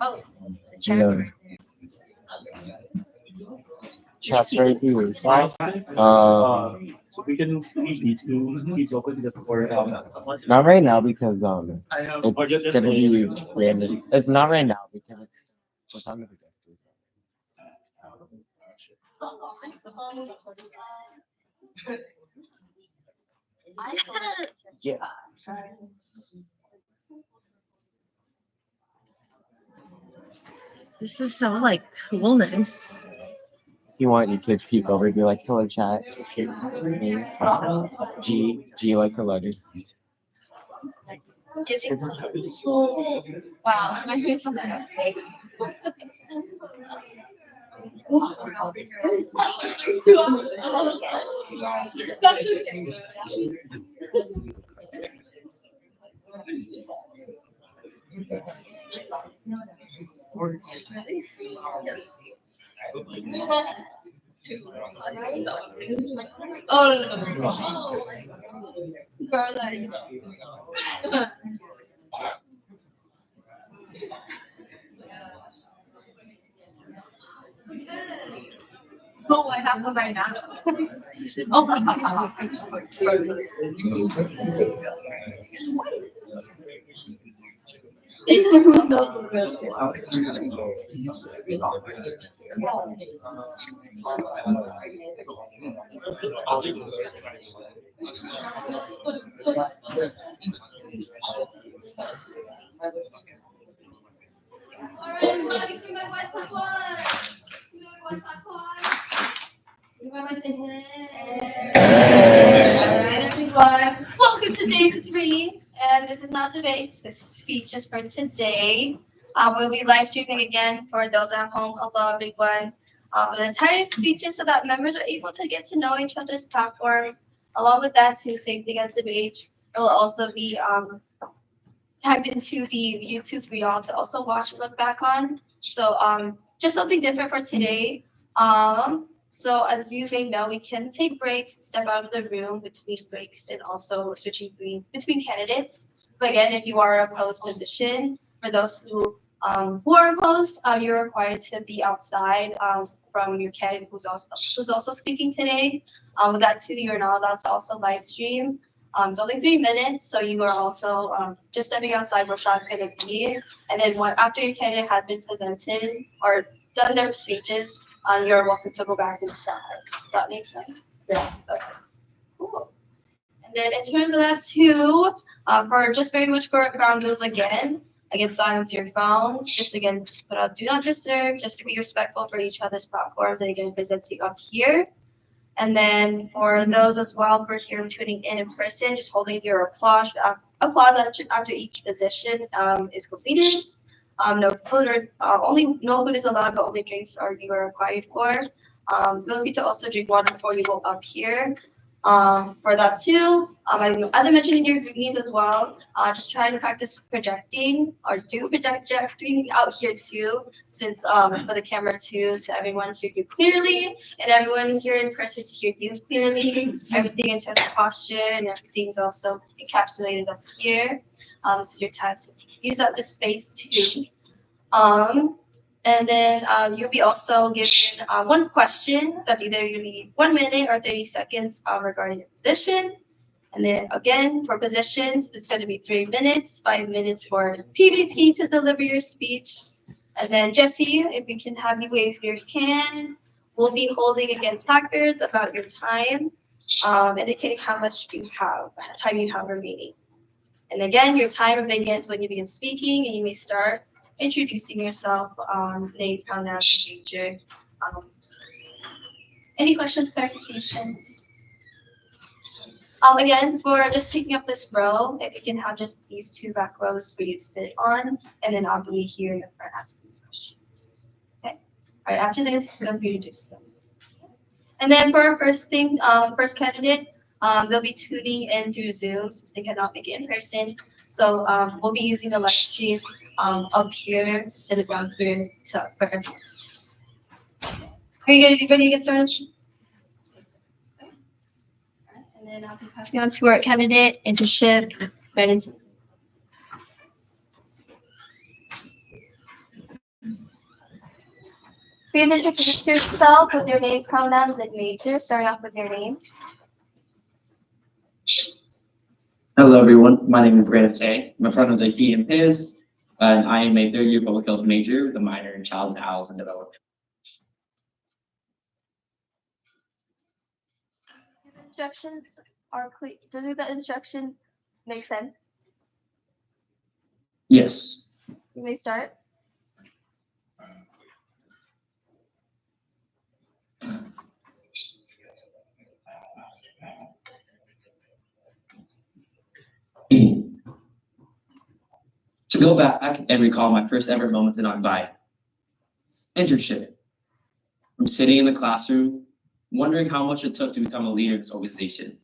Oh, Yeah. Chat's right here. So we can keep open for Not right now because or it's just gonna be random. It's not right now because it's what time is it? Yeah. this is so like coolness. You want your kids to peek over and be like, hello chat. Me. G like the letter. Wow, I see something. Oh, no. Oh, I have them right now. Oh, Alright, everyone. Welcome to day 3. And this is not debates, this is speeches for today. We'll be live streaming again for those at home. Hello, everyone. The entire speeches so that members are able to get to know each other's platforms. Along with that, too, same thing as debates. It will also be tagged into the YouTube for y'all to also watch and look back on. So just something different for today. So as you may know, we can take breaks, step out of the room between breaks, and also switching between candidates. But again, if you are opposed position, for those who are opposed, you're required to be outside from your candidate who's also speaking today. With that too, you're not allowed to also live stream. It's only 3 minutes, so you are also just stepping outside where Sean's gonna be. And then after your candidate has been presented or done their speeches, you're welcome to go back inside. Does that make sense? Yeah. Okay. Cool. And then in terms of that too, for just very much ground rules again, silence your phones. Just put out do not disturb, just to be respectful for each other's platforms and again presenting up here. And then for those as well for here tuning in person, just holding your applause after each position is completed. No food or only no food is allowed, but only drinks are you are required for. Feel free to also drink water before you go up here. For that too, as I mentioned in your group needs as well, just try to practice projecting or do projecting out here too, since for the camera too, to everyone hear you clearly, and everyone here in person to hear you clearly. Everything in terms of posture and everything's also encapsulated up here. This is your time to use up the space too. Um, and then you'll be also given one question that's either going to be 1 minute or 30 seconds regarding your position. And then again, for positions, it's going to be 3 minutes, 5 minutes for PvP to deliver your speech. And then Jesse, if we can have you raise your hand, we'll be holding again placards about your time, indicating how much time you have remaining. And again, your timer begins when you begin speaking, and you may start introducing yourself, name, pronouns, major. Any questions, clarifications? Again, for just taking up this row, if you can have just these 2 back rows for you to sit on, and then I'll be here in the front asking these questions. Okay. All right. After this, feel free to do so. And then for our first candidate, they'll be tuning in through Zoom since they cannot make it in person. So we'll be using the live stream up here instead of down here for our test. Are you ready to get started? Okay. Right. And then I'll be passing on to our candidate, internship, Brandon. Please introduce yourself with your name, pronouns, and major, starting off with your name. Hello, everyone. My name is Brandon Tay. My pronouns are he and his, and I am a third-year public health major with a minor in child and adolescent development. Do the instructions are clear? Do the instructions make sense? Yes. You may start. To go back and recall my first ever moments in Akbayan. Internship. I'm sitting in the classroom, wondering how much it took to become a leader in this organization.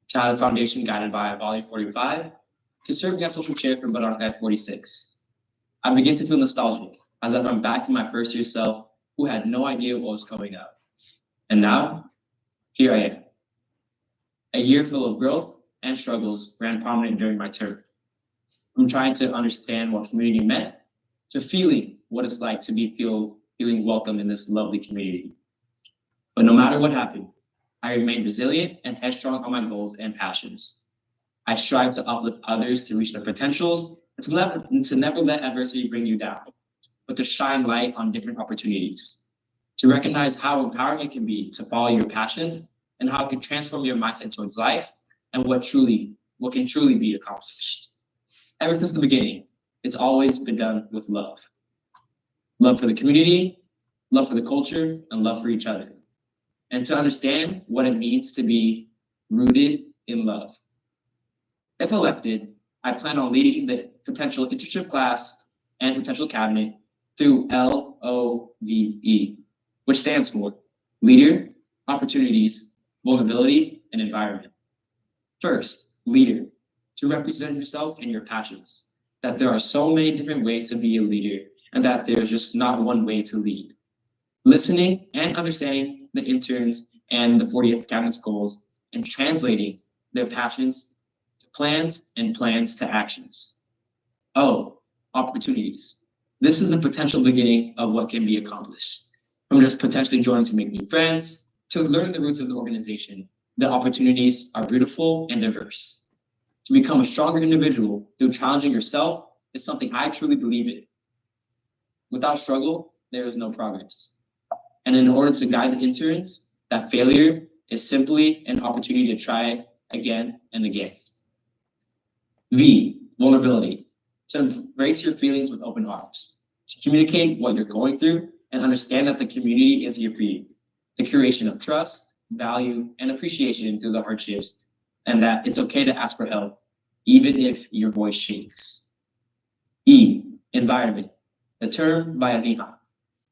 Child Foundation guided by Volume 45, to serving as social chair for Baron at 46. I begin to feel nostalgic as if I'm back in my first year self who had no idea what was coming up. And now, here I am. A year full of growth and struggles ran prominent during my term. From trying to understand what community meant to feeling what it's like to be feeling welcome in this lovely community. But no matter what happened, I remained resilient and headstrong on my goals and passions. I strive to uplift others to reach their potentials and to never let adversity bring you down, but to shine light on different opportunities, to recognize how empowering it can be to follow your passions and how it can transform your mindset towards life and what can truly be accomplished. Ever since the beginning, it's always been done with love. Love for the community, love for the culture, and love for each other. And to understand what it means to be rooted in love. If elected, I plan on leading the potential internship class and potential cabinet through LOVE, which stands for Leader, Opportunities, Vulnerability, and Environment. First, leader, to represent yourself and your passions, that there are so many different ways to be a leader and that there's just not one way to lead. Listening and understanding the interns and the 40th cabinet's goals and translating their passions to plans and plans to actions. Oh, opportunities. This is the potential beginning of what can be accomplished. From just potentially joining to make new friends to learn the roots of the organization, the opportunities are beautiful and diverse. To become a stronger individual through challenging yourself is something I truly believe in. Without struggle, there is no progress. And in order to guide the interns, that failure is simply an opportunity to try again and again. V, vulnerability. To embrace your feelings with open arms. To communicate what you're going through and understand that the community is here for you. The creation of trust, value, and appreciation through the hardships, and that it's okay to ask for help, even if your voice shakes. E, environment. The term by Aniha,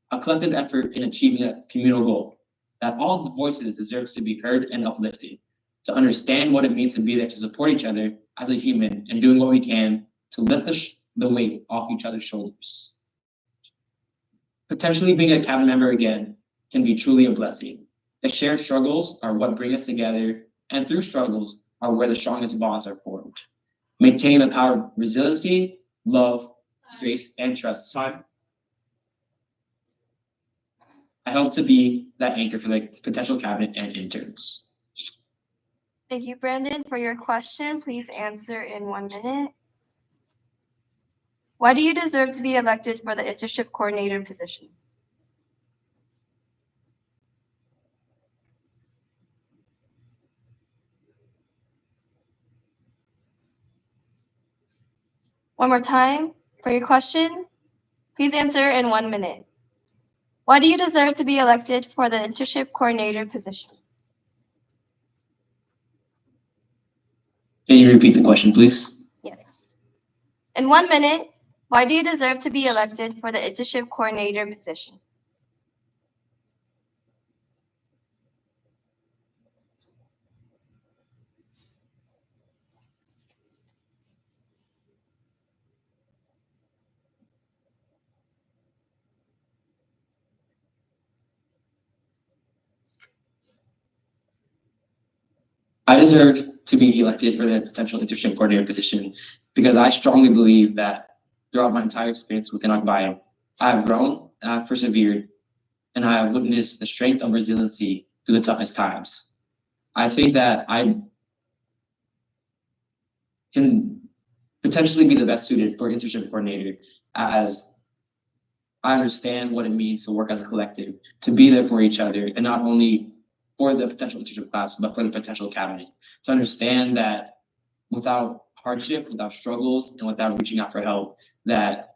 a collective effort in achieving a communal goal, that all the voices deserve to be heard and uplifted, to understand what it means to be there to support each other as a human and doing what we can to lift the weight off each other's shoulders. Potentially being a cabinet member again can be truly a blessing. The shared struggles are what bring us together, and through struggles are where the strongest bonds are formed. Maintain the power of resiliency, love, grace, and trust. I hope to be that anchor for the potential cabinet and interns. Thank you, Brandon, for your question. Please answer in 1 minute. Why do you deserve to be elected for the internship coordinator position? One more time for your question. Please answer in 1 minute. Why do you deserve to be elected for the internship coordinator position? Can you repeat the question, please? Yes. In 1 minute, why do you deserve to be elected for the internship coordinator position? I deserve to be elected for the potential internship coordinator position because I strongly believe that throughout my entire experience within Akbayan, I have grown and I've persevered and I have witnessed the strength of resiliency through the toughest times. I think that I can potentially be the best suited for internship coordinator, as I understand what it means to work as a collective, to be there for each other, and not only for the potential internship class, but for the potential academy. To understand that without hardship, without struggles, and without reaching out for help, that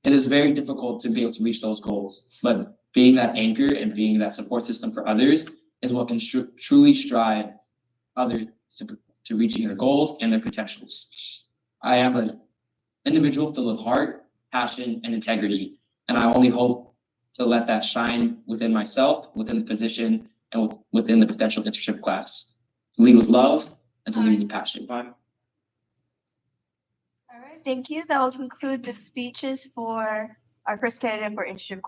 it is very difficult to be able to reach those goals. But being that anchor and being that support system for others is what can truly strive others to reaching their goals and their potentials. I am an individual filled with heart, passion, and integrity, and I only hope to let that shine within myself, within the position, and within the potential internship class. To lead with love and to lead with passion. All right, thank you. That will conclude the speeches for our first candidate for internship.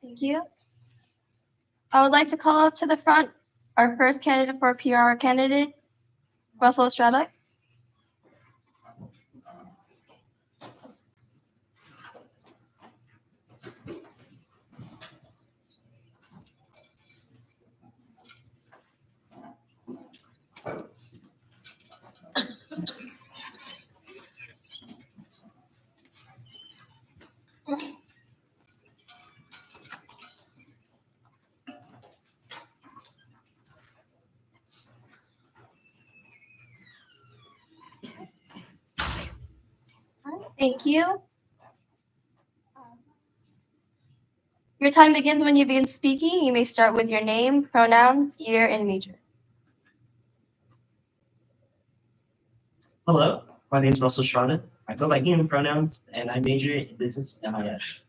Thank you. I would like to call up to the front our first candidate for PR candidate, Russell Estrada. Thank you. Your time begins when you begin speaking. You may start with your name, pronouns, year, and major. Hello, my name is Russell Estrada. I go by he and pronouns, and I major in business MIS.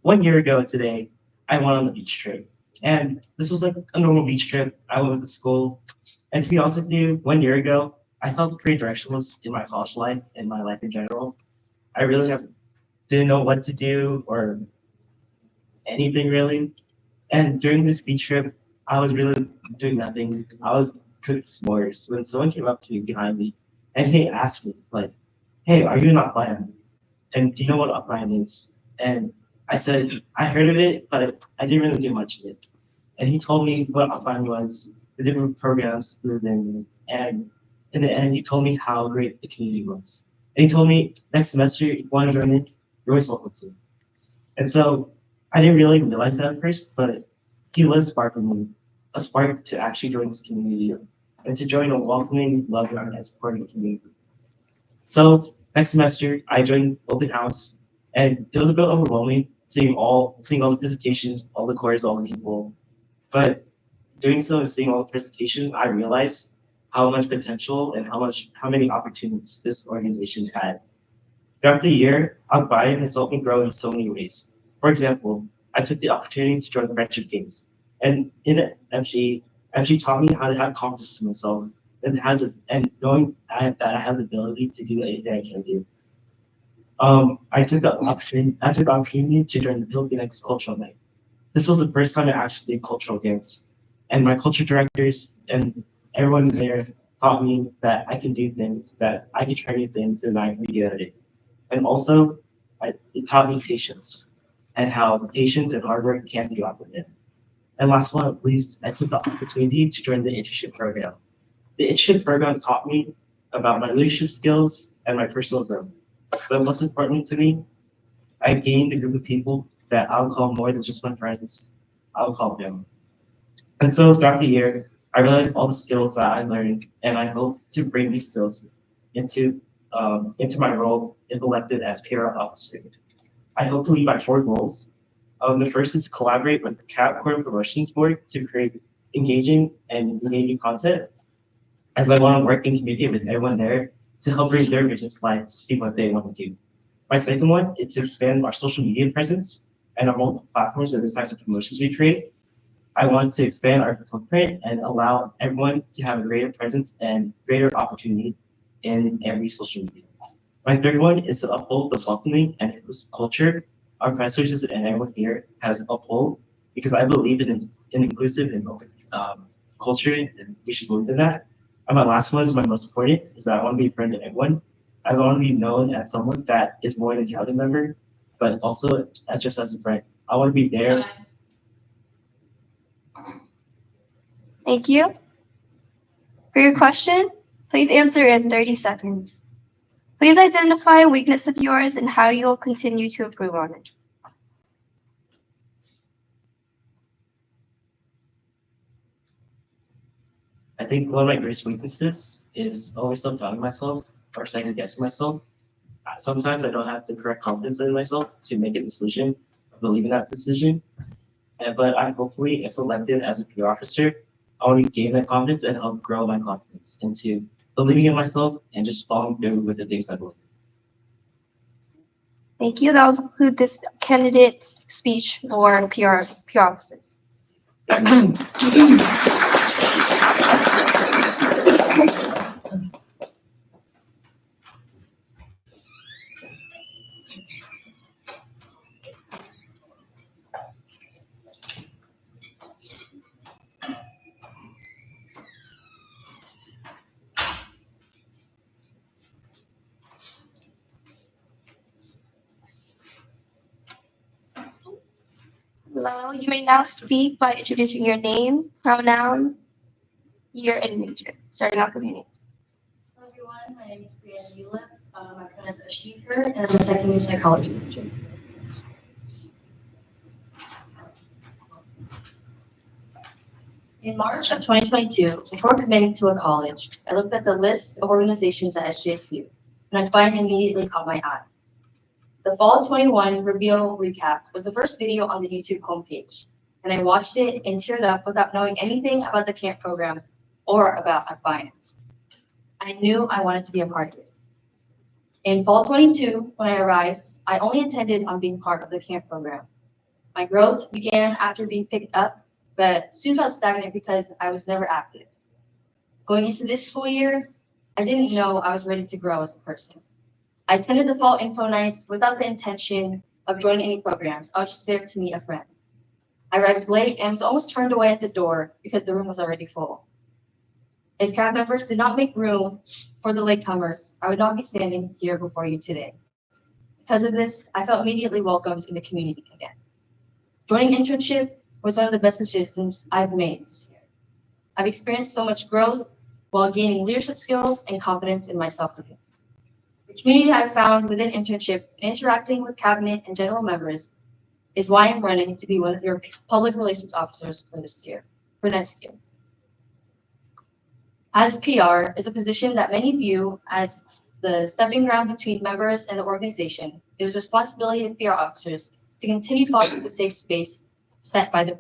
1 year ago today, I went on a beach trip, and this was like a normal beach trip. I went to school, and to be honest with you, 1 year ago, I felt pretty directionless in my college life and my life in general. I really didn't know what to do or anything really. And during this beach trip, I was really doing nothing. I was cooking s'mores when someone came up to me behind me and he asked me, like, hey, are you an Akbayan? And do you know what Akbayan is? And I said, I heard of it, but I didn't really do much of it. And he told me what Akbayan was, the different programs he was in, and in the end, he told me how great the community was. And he told me next semester, if you want to join it, you're always welcome to. And so I didn't really realize that at first, but he lit a spark in me, a spark to actually join this community and to join a welcoming, loving, and supporting community. So next semester, I joined open house, and it was a bit overwhelming seeing all the presentations, all the courses, all the people. But doing so and seeing all the presentations, I realized how much potential and how many opportunities this organization had. Throughout the year, Akbayan has helped me grow in so many ways. For example, I took the opportunity to join the friendship games, and in it, MG taught me how to have confidence in myself and knowing that I have the ability to do anything I can do. I took the opportunity to join the Filipinx Cultural Night. This was the first time I actually did cultural dance, and my culture directors and everyone there taught me that I can do things, that I can try new things, and I can be good at it. And also, it taught me patience and how patience and hard work can't be opposite. And last but not least, I took the opportunity to join the internship program. The internship program taught me about my leadership skills and my personal growth. But most importantly to me, I gained a group of people that I'll call more than just my friends. I'll call them. And so throughout the year, I realized all the skills that I learned, and I hope to bring these skills into my role if elected as PR officer. I hope to lead by 4 goals. The first is to collaborate with the CAP Core Promotions Board to create engaging content, as I want to work and communicate with everyone there to help bring their vision to life to see what they want to do. My second one is to expand our social media presence and our multiple platforms and the types of promotions we create. I want to expand our footprint and allow everyone to have a greater presence and greater opportunity in every social media. My third one is to uphold the welcoming and inclusive culture our professors and everyone here has upheld, because I believe in an inclusive and open culture, and we should believe in that. And my last one is my most important, is that I want to be a friend to everyone. I don't want to be known as someone that is more than a cabinet member, but also just as a friend. I want to be there. Thank you. For your question, please answer in 30 seconds. Please identify a weakness of yours and how you'll continue to improve on it. I think one of my greatest weaknesses is always self-doubting myself or second guessing myself. Sometimes I don't have the correct confidence in myself to make a decision, believe in that decision. But I hopefully, if elected as a PR officer, I want to gain that confidence and help grow my confidence into believing in myself and just following through with the things I believe. Thank you. That will conclude this candidate speech for PR officers. Hello, you may now speak by introducing your name, pronouns, year, and major. Starting off with your name. Hello everyone, my name is Brianna Eula. My pronouns are she, her, and I'm a second year psychology major. In March of 2022, before committing to a college, I looked at the list of organizations at SJSU, and I finally immediately caught my eye. The Fall 21 reveal recap was the first video on the YouTube homepage, and I watched it and teared up without knowing anything about the camp program or about Akbayan. I knew I wanted to be a part of it. In Fall 22, when I arrived, I only intended on being part of the camp program. My growth began after being picked up, but soon felt stagnant because I was never active. Going into this school year, I didn't know I was ready to grow as a person. I attended the fall info nights without the intention of joining any programs. I was just there to meet a friend. I arrived late and was almost turned away at the door because the room was already full. If CAB members did not make room for the latecomers, I would not be standing here before you today. Because of this, I felt immediately welcomed in the community again. Joining Internship was one of the best decisions I've made this year. I've experienced so much growth while gaining leadership skills and confidence in myself again. The community I've found within Internship and interacting with cabinet and general members is why I'm running to be one of your public relations officers for next year. As PR is a position that many view as the stepping ground between members and the organization, it is the responsibility of PR officers to continue fostering the safe space set by the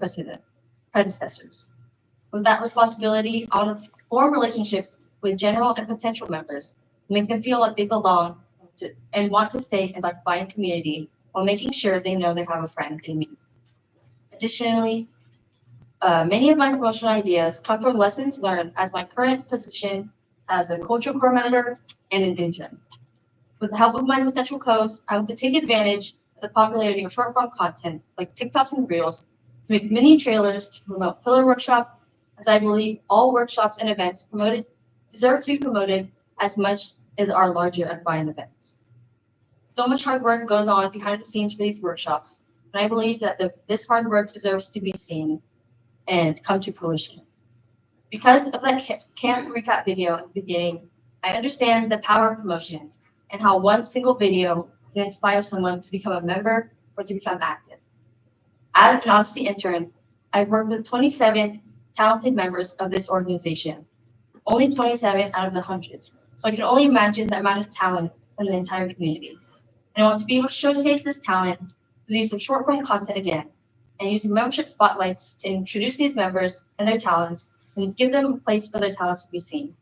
predecessors. With that responsibility, I want to form relationships with general and potential members, make them feel like they belong and want to stay in the Akbayan community while making sure they know they have a friend in me. Additionally, many of my promotional ideas come from lessons learned as my current position as a cultural core member and an intern. With the help of my potential co-hosts, I want to take advantage of the popularity of short-form content like TikToks and Reels to make mini trailers to promote Pillar Workshop, as I believe all workshops and events promoted deserve to be promoted as much as our larger Akbayan events. So much hard work goes on behind the scenes for these workshops, and I believe that this hard work deserves to be seen and come to fruition. Because of that camp recap video at the beginning, I understand the power of promotions and how one single video can inspire someone to become a member or to become active. As an honesty intern, I've worked with 27 talented members of this organization, only 27 out of the hundreds. So I can only imagine the amount of talent in the entire community. And I want to be able to showcase this talent through the use of short form content again, and using membership spotlights to introduce these members and their talents and give them a place for their talents to be seen.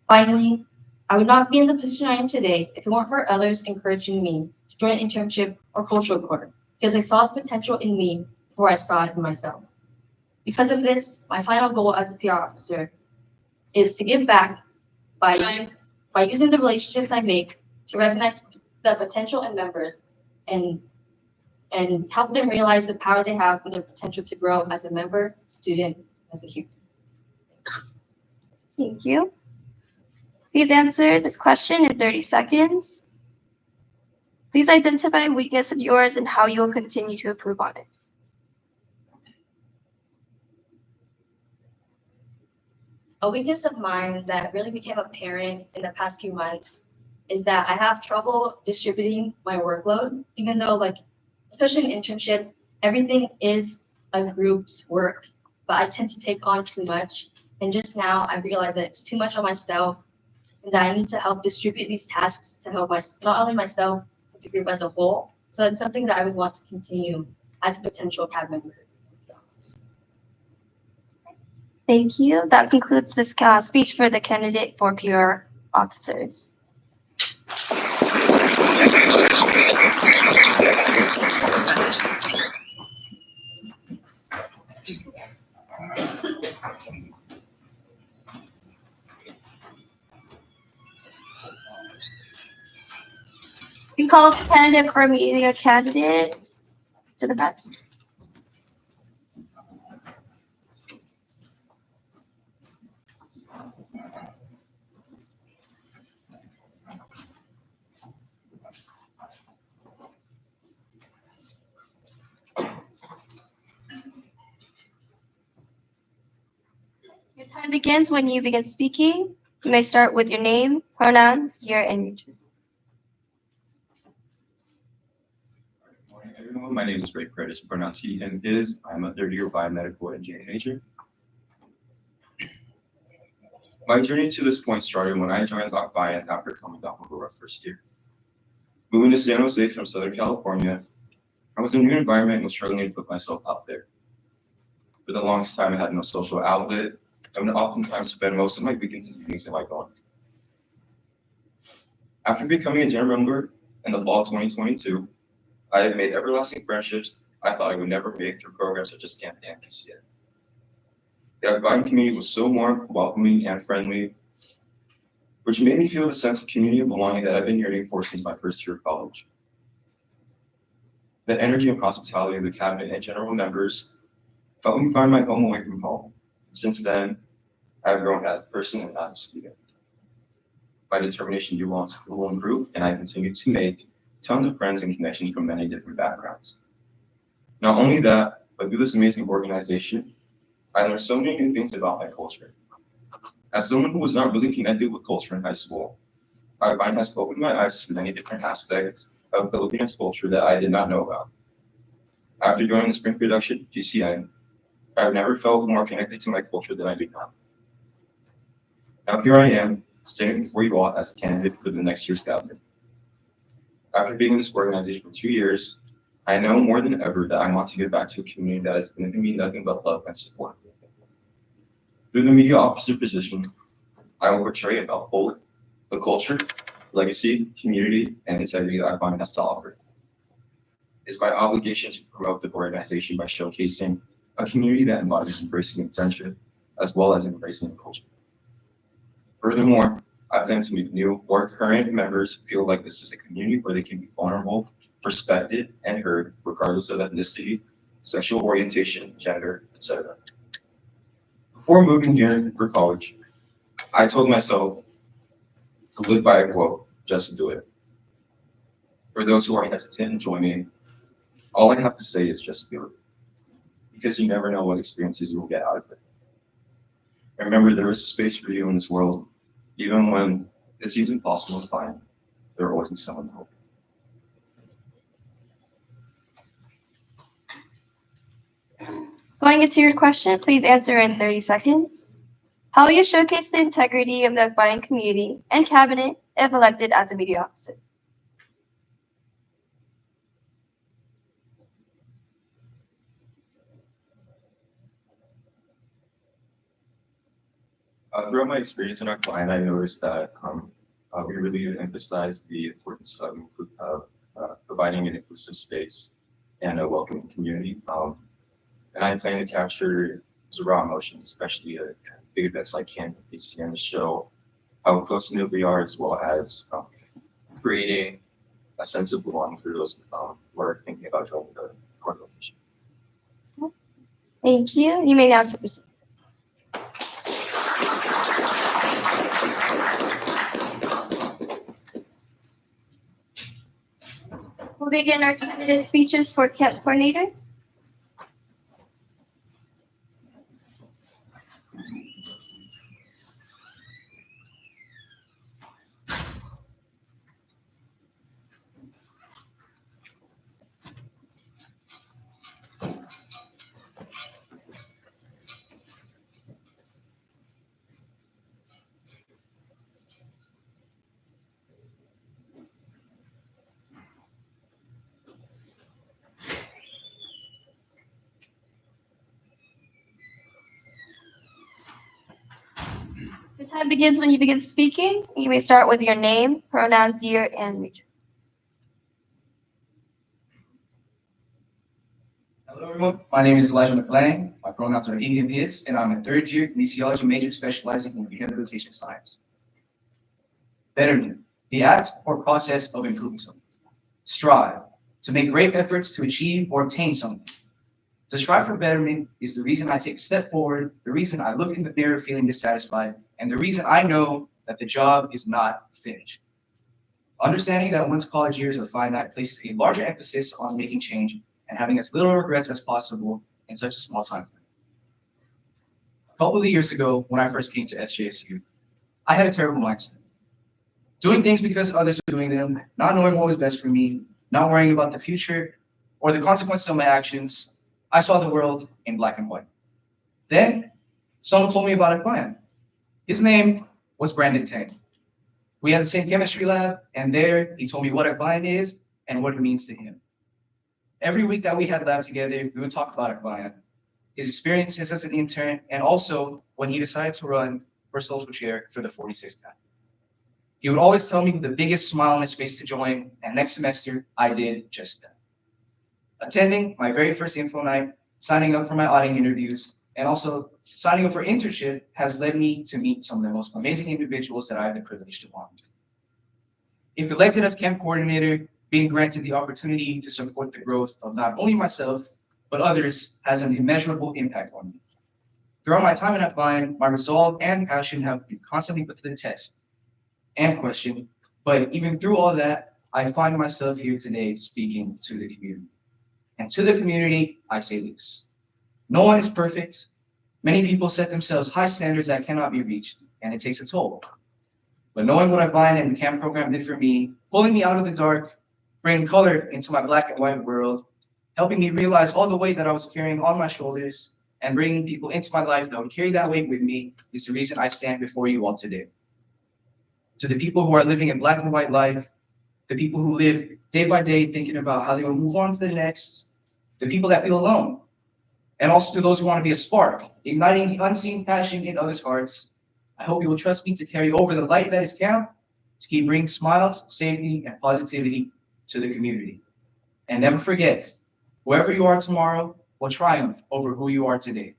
Finally, I would not be in the position I am today if it weren't for others encouraging me to join an internship or cultural core, because they saw the potential in me before I saw it in myself. Because of this, my final goal as a PR officer is to give back by using the relationships I make to recognize the potential in members and help them realize the power they have and their potential to grow as a member, student, as a human. Thank you. Please answer this question in 30 seconds. Please identify a weakness of yours and how you will continue to improve on it. A weakness of mine that really became apparent in the past few months is that I have trouble distributing my workload, even though, like, especially in internship, everything is a group's work, but I tend to take on too much. And just now I realize that it's too much on myself and that I need to help distribute these tasks to help not only myself, but the group as a whole. So that's something that I would want to continue as a potential CAB member. Thank you. That concludes this speech for the candidate for PR officers. We call the candidate for media candidate to the best. Your time begins when you begin speaking. You may start with your name, pronouns, year, and region. Morning, everyone. My name is Ray Curtis, pronouns he and his. I'm a third-year biomedical engineering major. My journey to this point started when I joined Akbayan after coming off of a rough first year. Moving to San Jose from Southern California, I was in a new environment and was struggling to put myself out there. For the longest time, I had no social outlet, and would oftentimes spend most of my weekends and evenings in my dorm. After becoming a general member in the fall of 2022, I have made everlasting friendships I thought I would never make through programs such as Camp and PCA. The Akbayan community was so warm, welcoming, and friendly, which made me feel the sense of community and belonging that I've been yearning for since my first year of college. The energy and hospitality of the cabinet and general members helped me find my home away from home. Since then, I've grown as a person and as a student. My determination to want school will improve, and I continue to make tons of friends and connections from many different backgrounds. Not only that, but through this amazing organization, I learned so many new things about my culture. As someone who was not really connected with culture in high school, Akbayan has opened my eyes to many different aspects of Filipino culture that I did not know about. After joining the spring production, GCN, I've never felt more connected to my culture than I do now. Now here I am, standing before you all as a candidate for the next year's cabinet. After being in this organization for 2 years, I know more than ever that I want to give back to a community that has given me nothing but love and support. Through the media officer position, I will portray and uphold the culture, legacy, community, and integrity that Akbayan has to offer. It's my obligation to promote the organization by showcasing a community that embodies embracing friendship as well as embracing culture. Furthermore, I plan to make new or current members feel like this is a community where they can be vulnerable, respected, and heard, regardless of ethnicity, sexual orientation, gender, etc. Before moving here for college, I told myself to live by a quote, just do it. For those who are hesitant in joining, all I have to say is just do it, because you never know what experiences you will get out of it. Remember, there is a space for you in this world, even when it seems impossible to find. There will always be someone to help. Going into your question, please answer in 30 seconds. How will you showcase the integrity of the Akbayan community and cabinet if elected as a media officer? Throughout my experience in Akbayan, I noticed that we really emphasize the importance of providing an inclusive space and a welcoming community. And I plan to capture those raw emotions, especially big events like camp, DCN to show how close knit we are, as well as creating a sense of belonging for those who are thinking about joining the organization. Thank you. You may now proceed. We'll begin our candidate speeches for camp coordinator. Your time begins when you begin speaking. You may start with your name, pronouns, year, and region. Hello, everyone. My name is Elijah McLean. My pronouns are he and his, and I'm a third year kinesiology major specializing in rehabilitation science. Betterment, the act or process of improving something. Strive, to make great efforts to achieve or obtain something. To strive for betterment is the reason I take a step forward, the reason I look in the mirror feeling dissatisfied, and the reason I know that the job is not finished. Understanding that one's college years are finite places a larger emphasis on making change and having as little regrets as possible in such a small time frame. A couple of years ago, when I first came to SJSU, I had a terrible mindset. Doing things because others are doing them, not knowing what was best for me, not worrying about the future or the consequences of my actions. I saw the world in black and white. Then, someone told me about a plan. His name was Brandon Tang. We had the same chemistry lab, and there he told me what a client is and what it means to him. Every week that we had lab together, we would talk about a client, his experiences as an intern, and also when he decided to run for social chair for the 46th time. He would always tell me with the biggest smile on his face to join, and next semester, I did just that. Attending my very first info night, signing up for my auditing interviews, and also signing up for internship has led me to meet some of the most amazing individuals that I have the privilege to work with. If elected as camp coordinator, being granted the opportunity to support the growth of not only myself, but others has an immeasurable impact on me. Throughout my time at Akbayan, my resolve and passion have been constantly put to the test and questioned, but even through all that, I find myself here today speaking to the community. And to the community, I say this: no one is perfect. Many people set themselves high standards that cannot be reached, and it takes a toll. But knowing what Akbayan and the camp program did for me, pulling me out of the dark, bringing color into my black and white world, helping me realize all the weight that I was carrying on my shoulders, and bringing people into my life that would carry that weight with me is the reason I stand before you all today. To the people who are living a black and white life, the people who live day by day thinking about how they will move on to the next, the people that feel alone, and also to those who want to be a spark, igniting the unseen passion in others' hearts, I hope you will trust me to carry over the light that is camp, to keep bringing smiles, safety, and positivity to the community. And never forget, whoever you are tomorrow will triumph over who you are today.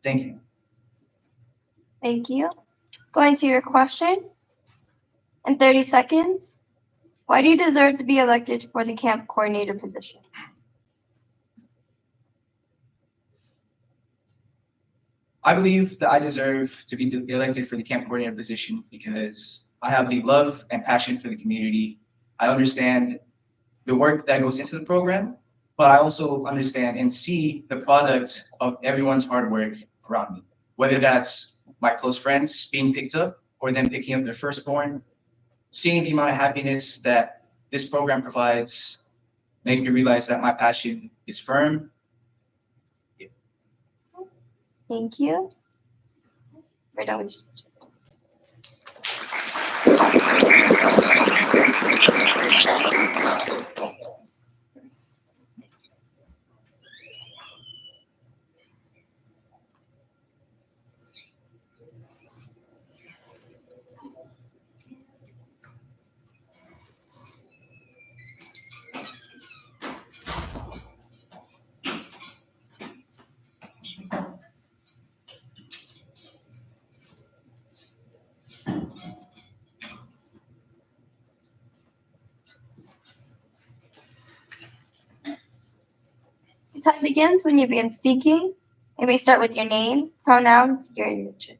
Thank you. Thank you. Going to your question. In 30 seconds, why do you deserve to be elected for the camp coordinator position? I believe that I deserve to be elected for the camp coordinator position because I have the love and passion for the community. I understand the work that goes into the program, but I also understand and see the product of everyone's hard work around me, whether that's my close friends being picked up or them picking up their firstborn. Seeing the amount of happiness that this program provides makes me realize that my passion is firm. Thank you. We're done with your speech. Time begins when you begin speaking. You may start with your name, pronouns, your internship.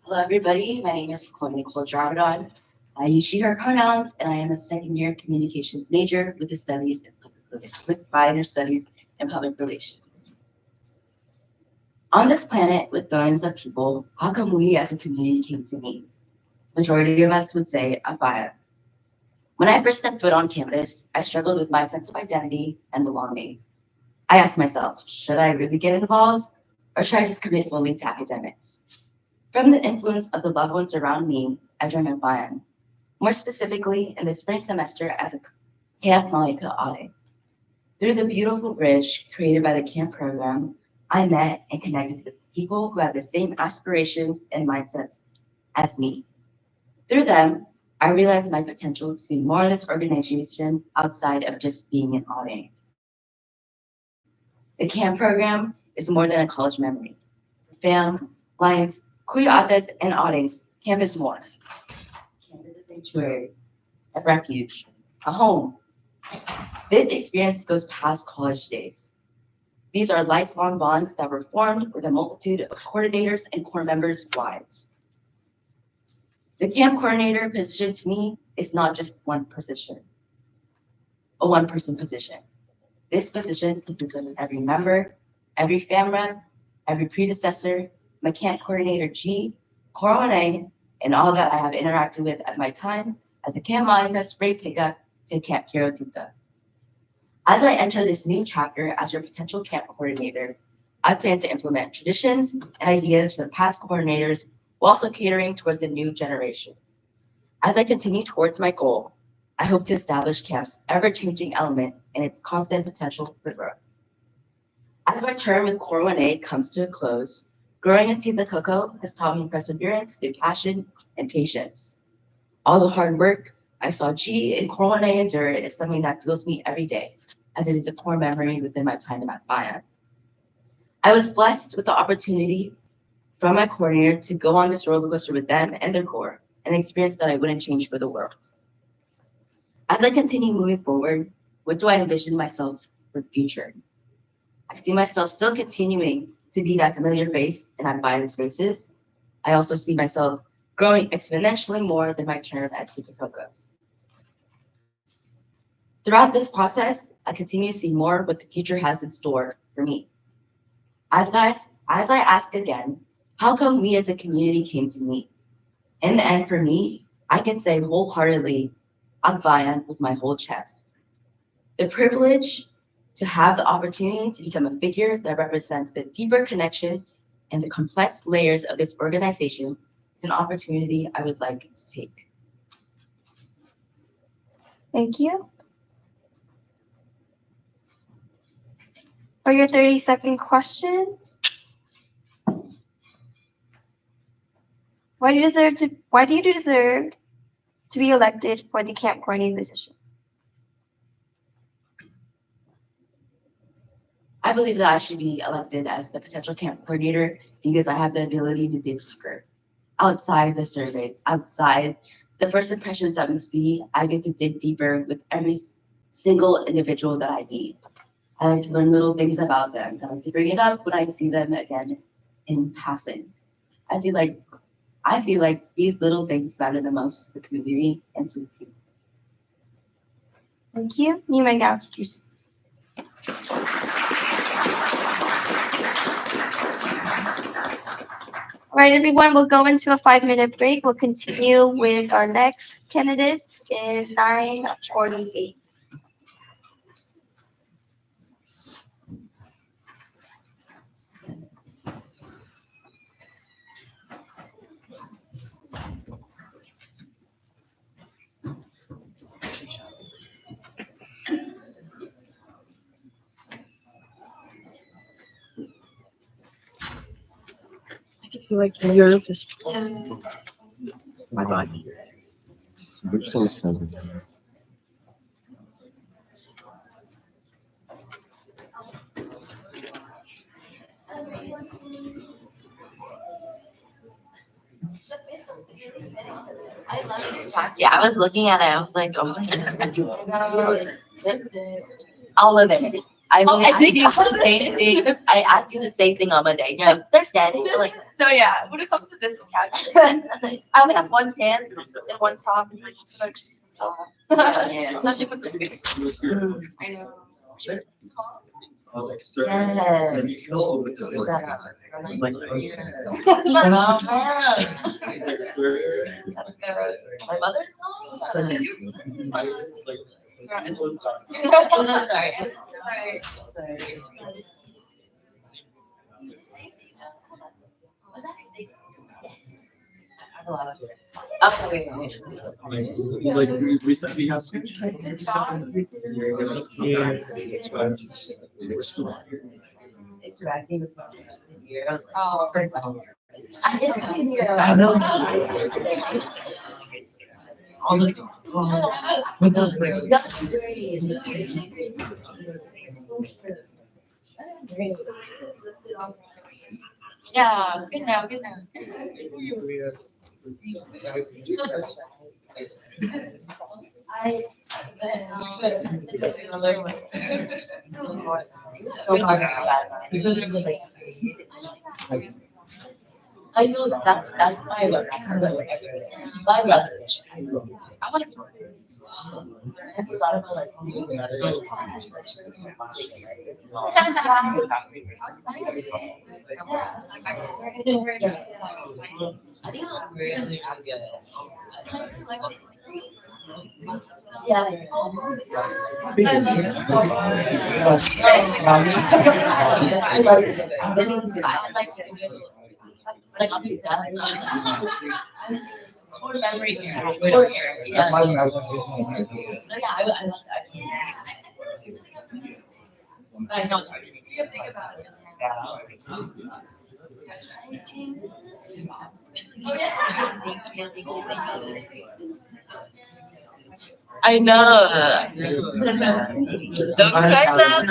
Hello, everybody. My name is Chloe Nicole Dravidon. I use she, her pronouns, and I am a second-year communications major with minor studies in public relations. On this planet with billions of people, how come we as a community came to meet? Majority of us would say Akbayan. When I first stepped foot on campus, I struggled with my sense of identity and belonging. I asked myself, should I really get involved, or should I just commit fully to academics? From the influence of the loved ones around me, I joined Akbayan. More specifically, in the spring semester as a Camp Malika audit. Through the beautiful bridge created by the camp program, I met and connected with people who have the same aspirations and mindsets as me. Through them, I realized my potential to be more of this organization outside of just being an auditing. The camp program is more than a college memory. Fam, clients, cuyatas, and audits, camp is more. Camp is a sanctuary, a refuge, a home. This experience goes past college days. These are lifelong bonds that were formed with a multitude of coordinators and core members' wives. The camp coordinator position to me is not just one position, a one-person position. This position consists of every member, every family, every predecessor, my camp coordinator G, Core 1A, and all that I have interacted with as my time as a Camp Malika spring pickup to Camp Kirotita. As I enter this new chapter as your potential camp coordinator, I plan to implement traditions and ideas from past coordinators while also catering towards the new generation. As I continue towards my goal, I hope to establish camp's ever-changing element and its constant potential for growth. As my term with Core 1A comes to a close, growing as Tita Coco has taught me perseverance through passion and patience. All the hard work I saw G and Core 1A endure is something that fuels me every day, as it is a core memory within my time in Akbayan. I was blessed with the opportunity from my coordinator to go on this roller coaster with them and their core, an experience that I wouldn't change for the world. As I continue moving forward, what do I envision myself for the future? I see myself still continuing to be that familiar face in Akbayan spaces. I also see myself growing exponentially more than my term as Tita Coco. Throughout this process, I continue to see more what the future has in store for me. As I ask again, how come we as a community came to meet? In the end, for me, I can say wholeheartedly, Akbayan with my whole chest. The privilege to have the opportunity to become a figure that represents the deeper connection and the complex layers of this organization is an opportunity I would like to take. Thank you. For your 30-second question, why do you deserve to be elected for the camp coordinator position? I believe that I should be elected as the potential camp coordinator because I have the ability to dig deeper. Outside the surveys, outside the first impressions that we see, I get to dig deeper with every single individual that I meet. I like to learn little things about them. I like to bring it up when I see them again in passing. I feel like these little things matter the most to the community and to the people. Thank you. You may now take your seat. All right, everyone, we'll go into a 5-minute break. We'll continue with our next candidates in 9:48. I feel like Europe is. Oh my God. We're so simple. I love your jacket. Yeah, I was looking at it. I was like, oh my goodness. all of it. I Oh, I asked think you I the same thing. I asked you the same thing on Monday. You're like, they're dead. I'm like, So yeah, when it comes to business casual, I only have one hand and one top. And yeah. especially with this space. I know. Yes. My mother? I'm sorry. Was that okay, Like recently have switched. interacting with you. Oh, I didn't hear. I know. All the, with those grades. That's great. yeah, good now, good now. I. So hard about that. I know that's my love. My love. I want to. I forgot about like. I think yeah. I love it. I like I'll be that. Core memory here. Core here. Yeah. No, yeah, I love that. I know. I know. Don't cry now.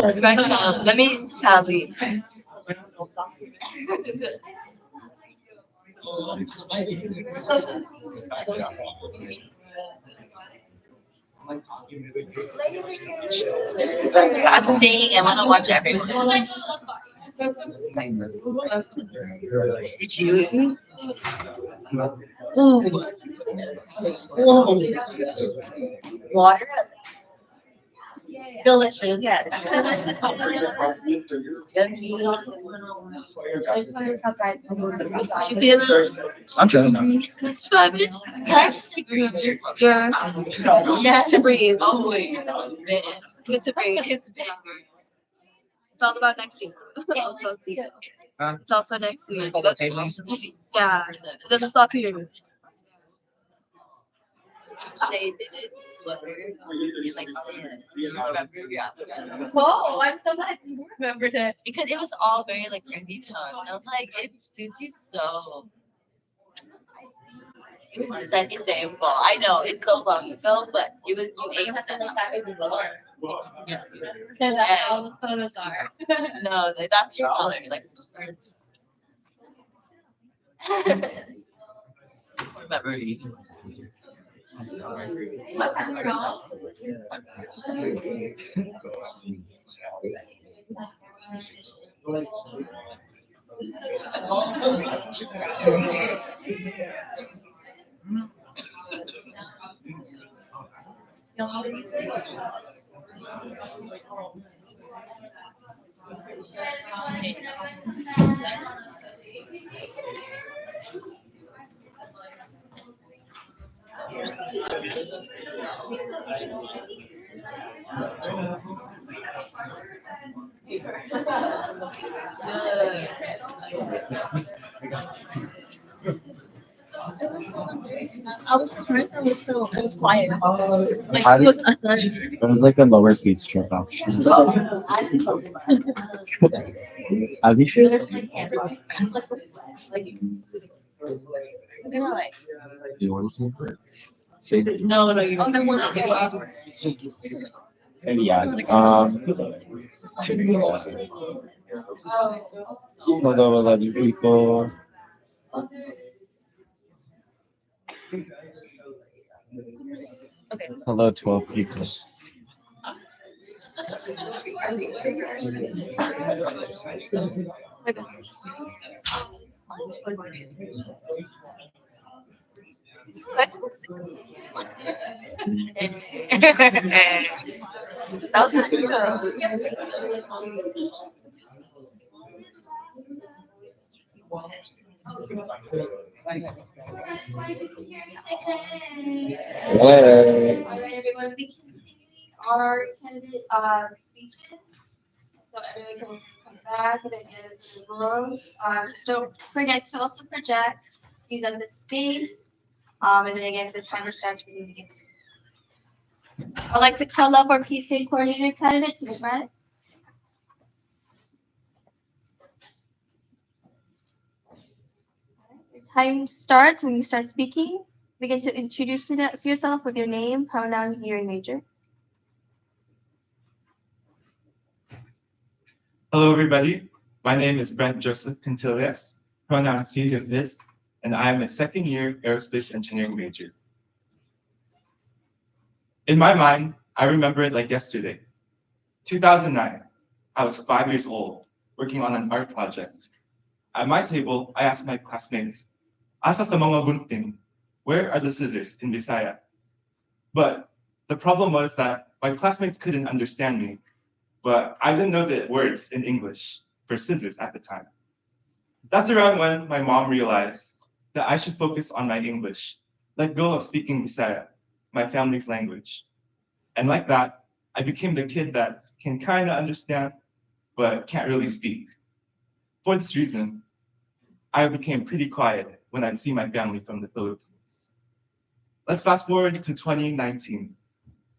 No. Let me tell you. I'm saying I want to watch everyone. Did you? Ooh. Whoa. Water. Delicious. Yeah. You feel it? I'm trying now. It's 5 minutes. Can I just take your yeah, to breathe. Oh wait. Good to breathe. It's all about next week. Also, see. It's also next week. Yeah. It doesn't stop here. Shay did it. Like, Oh, I'm so glad you remembered it. because it was all very like earthy tones. I was like, it suits you so. It was the second day of fall. I know it's so long ago, but it was you aimed at the time before. Yes, you were. And that's how the photos are. No, that's your color. Like it's just started. Remember. I was surprised it was quiet. Like How it did- was It was like a lower piece trip option. Are you sure? I'm gonna like. You want to say? Say. No, you. Oh, then we're okay. And yeah. Hello, 11 people. Okay. Hello, 12 people. That was good. Hey. All right, everyone, we continuing our candidate speeches. So everyone can come back and again the room. Just don't forget to also project, use up the space. And then again, the timer starts when you begin. I'd like to call up our PCA coordinator candidate to the front. Your time starts when you start speaking. Begin to introduce yourself with your name, pronouns, year, and major. Hello, everybody. My name is Brent Joseph Quintillas, pronouns he, him, his, and I am a second-year aerospace engineering major. In my mind, I remember it like yesterday. 2009, I was 5 years old, working on an art project. At my table, I asked my classmates, "Asa sa mga gunting? Where are the scissors in Bisaya?" But the problem was that my classmates couldn't understand me, but I didn't know the words in English for scissors at the time. That's around when my mom realized that I should focus on my English, let go of speaking Bisaya, my family's language. And like that, I became the kid that can kind of understand, but can't really speak. For this reason, I became pretty quiet when I'd see my family from the Philippines. Let's fast forward to 2019.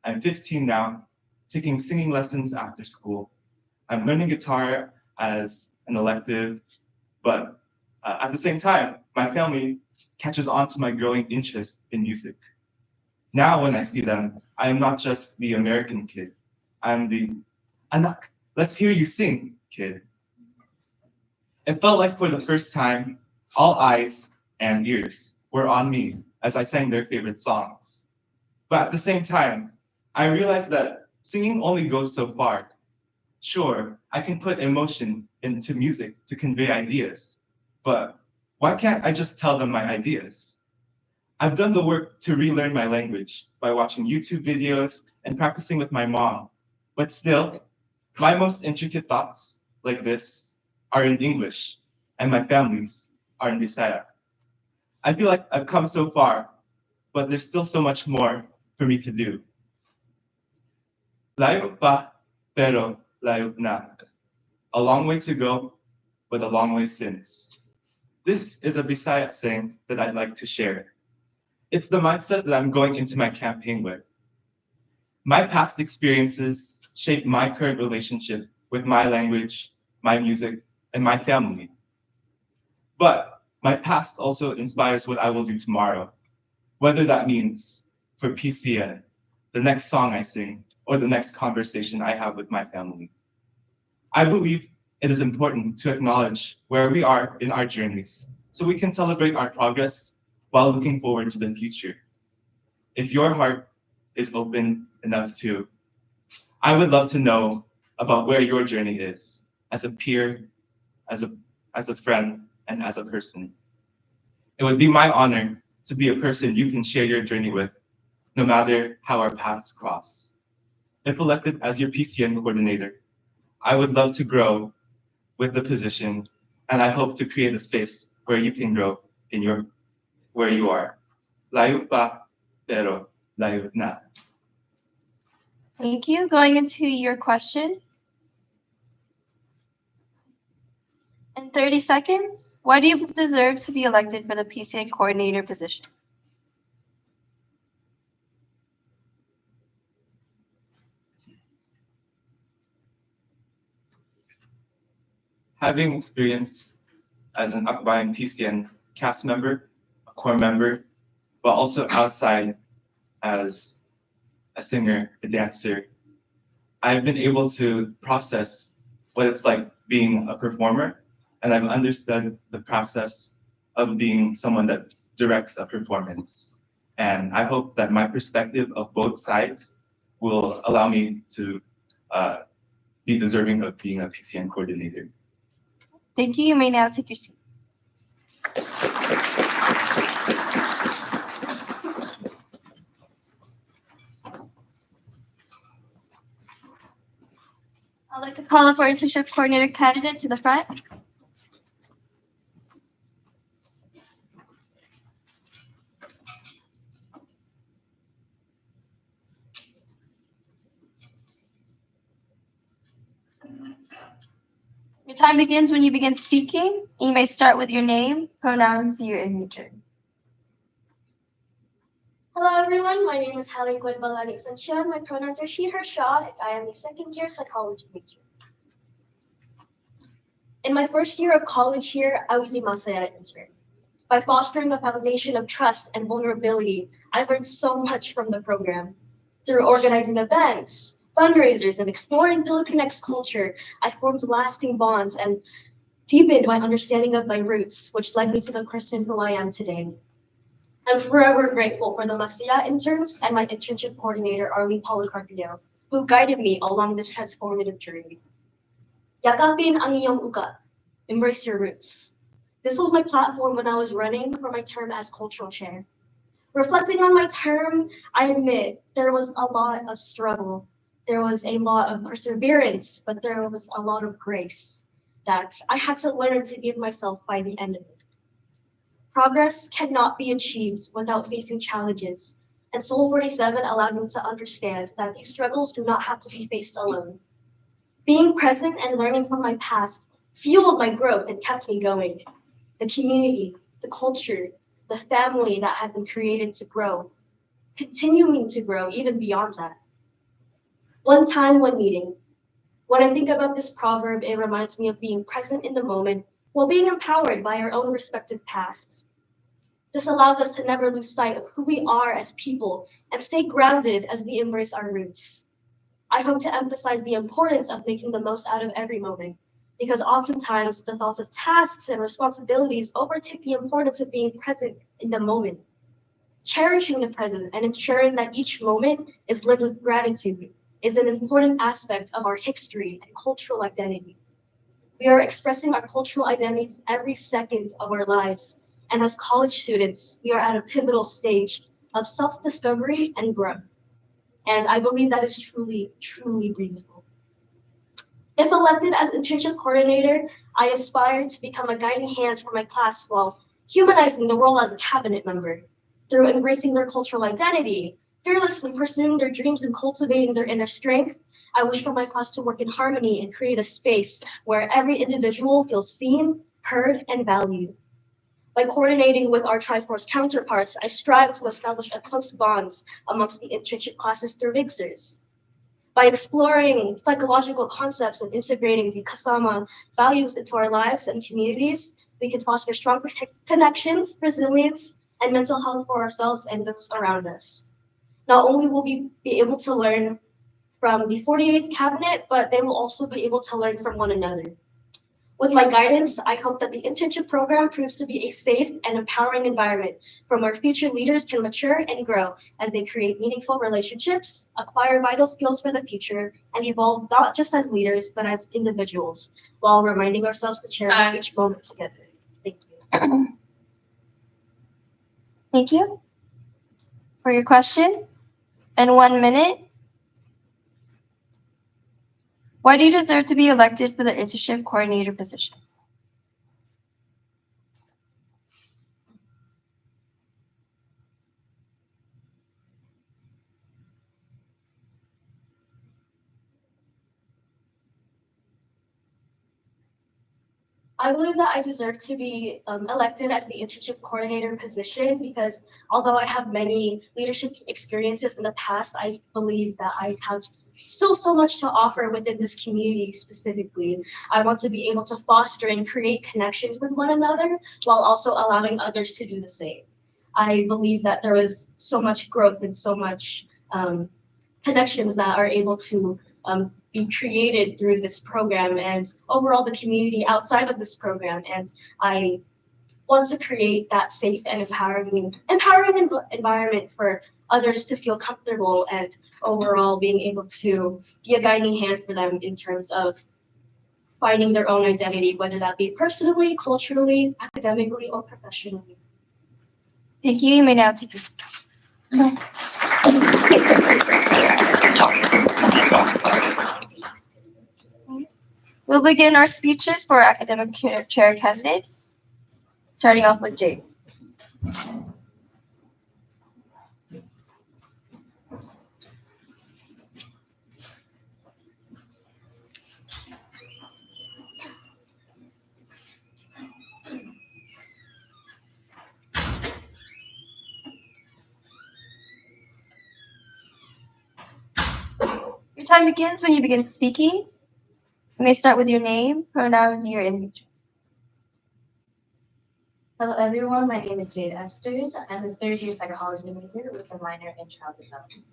I'm 15 now, taking singing lessons after school. I'm learning guitar as an elective, but at the same time, my family catches on to my growing interest in music. Now when I see them, I am not just the American kid. I'm the anak, let's hear you sing, kid. It felt like for the first time, all eyes and ears were on me as I sang their favorite songs. But at the same time, I realized that singing only goes so far. Sure, I can put emotion into music to convey ideas, but why can't I just tell them my ideas? I've done the work to relearn my language by watching YouTube videos and practicing with my mom, but still, my most intricate thoughts, like this, are in English, and my family's are in Bisaya. I feel like I've come so far, but there's still so much more for me to do. Layo pa, pero layo na. A long way to go, but a long way since. This is a Bisaya saying that I'd like to share. It's the mindset that I'm going into my campaign with. My past experiences shape my current relationship with my language, my music, and my family. But my past also inspires what I will do tomorrow, whether that means for PCN, the next song I sing, or the next conversation I have with my family. I believe it is important to acknowledge where we are in our journeys so we can celebrate our progress while looking forward to the future. If your heart is open enough to, I would love to know about where your journey is as a peer, as a friend, and as a person. It would be my honor to be a person you can share your journey with, no matter how our paths cross. If elected as your PCN coordinator, I would love to grow with the position, and I hope to create a space where you can grow in where you are. Layo pa, pero layo na. Thank you. Going into your question. In 30 seconds, why do you deserve to be elected for the PCA coordinator position? Having experience as an Akbayan PCN cast member, a core member, but also outside as a singer, a dancer, I've been able to process what it's like being a performer, and I've understood the process of being someone that directs a performance. And I hope that my perspective of both sides will allow me to be deserving of being a PCN coordinator. Thank you. You may now take your seat. I'd like to call up our internship coordinator candidate to the front. Your time begins when you begin speaking. You may start with your name, pronouns, year, and major. Hello everyone, my name is Helen Gwenbalani Funchian. My pronouns are she, her, shaw, and I am a second-year psychology major. In my first year of college here, I was a Masaya intern. By fostering a foundation of trust and vulnerability, I learned so much from the program. Through organizing events, fundraisers, and exploring Filipinx culture, I formed lasting bonds and deepened my understanding of my roots, which led me to the person who I am today. I'm forever grateful for the Masaya interns and my internship coordinator, Arlene Policarpio, who guided me along this transformative journey. Yakapin ang iyong ugat. Embrace your roots. This was my platform when I was running for my term as cultural chair. Reflecting on my term, I admit there was a lot of struggle. There was a lot of perseverance, but there was a lot of grace that I had to learn to give myself by the end of it. Progress cannot be achieved without facing challenges, and Soul 47 allowed me to understand that these struggles do not have to be faced alone. Being present and learning from my past fueled my growth and kept me going. The community, the culture, the family that had been created to grow, continuing to grow even beyond that. One time, one meeting. When I think about this proverb, it reminds me of being present in the moment while being empowered by our own respective pasts. This allows us to never lose sight of who we are as people and stay grounded as we embrace our roots. I hope to emphasize the importance of making the most out of every moment, because oftentimes the thoughts of tasks and responsibilities overtake the importance of being present in the moment. Cherishing the present and ensuring that each moment is lived with gratitude is an important aspect of our history and cultural identity. We are expressing our cultural identities every second of our lives, and as college students, we are at a pivotal stage of self-discovery and growth. And I believe that is truly, truly beautiful. If elected as internship coordinator, I aspire to become a guiding hand for my class while humanizing the role as a cabinet member. Through embracing their cultural identity, fearlessly pursuing their dreams and cultivating their inner strength, I wish for my class to work in harmony and create a space where every individual feels seen, heard, and valued. By coordinating with our Triforce counterparts, I strive to establish a close bonds amongst the internship classes through mixers. By exploring psychological concepts and integrating the Kasama values into our lives and communities, we can foster strong connections, resilience, and mental health for ourselves and those around us. Not only will we be able to learn from the 48th cabinet, but they will also be able to learn from one another. With my guidance, I hope that the internship program proves to be a safe and empowering environment from where future leaders can mature and grow as they create meaningful relationships, acquire vital skills for the future, and evolve not just as leaders, but as individuals, while reminding ourselves to cherish each moment together. Thank you. Thank you for your question. In 1 minute, why do you deserve to be elected for the internship coordinator position? I believe that I deserve to be elected as the internship coordinator position because although I have many leadership experiences in the past, I believe that I have still so much to offer within this community specifically. I want to be able to foster and create connections with one another while also allowing others to do the same. I believe that there is so much growth and so much connections that are able to be created through this program and overall the community outside of this program. And I want to create that safe and empowering environment for others to feel comfortable and overall being able to be a guiding hand for them in terms of finding their own identity, whether that be personally, culturally, academically, or professionally. Thank you. You may now take your seat. We'll begin our speeches for academic chair candidates, starting off with Jade. Your time begins when you begin speaking. You may start with your name, pronouns, year, and region. Hello everyone, my name is Jade Esters. I'm a third-year psychology major with a minor in child development.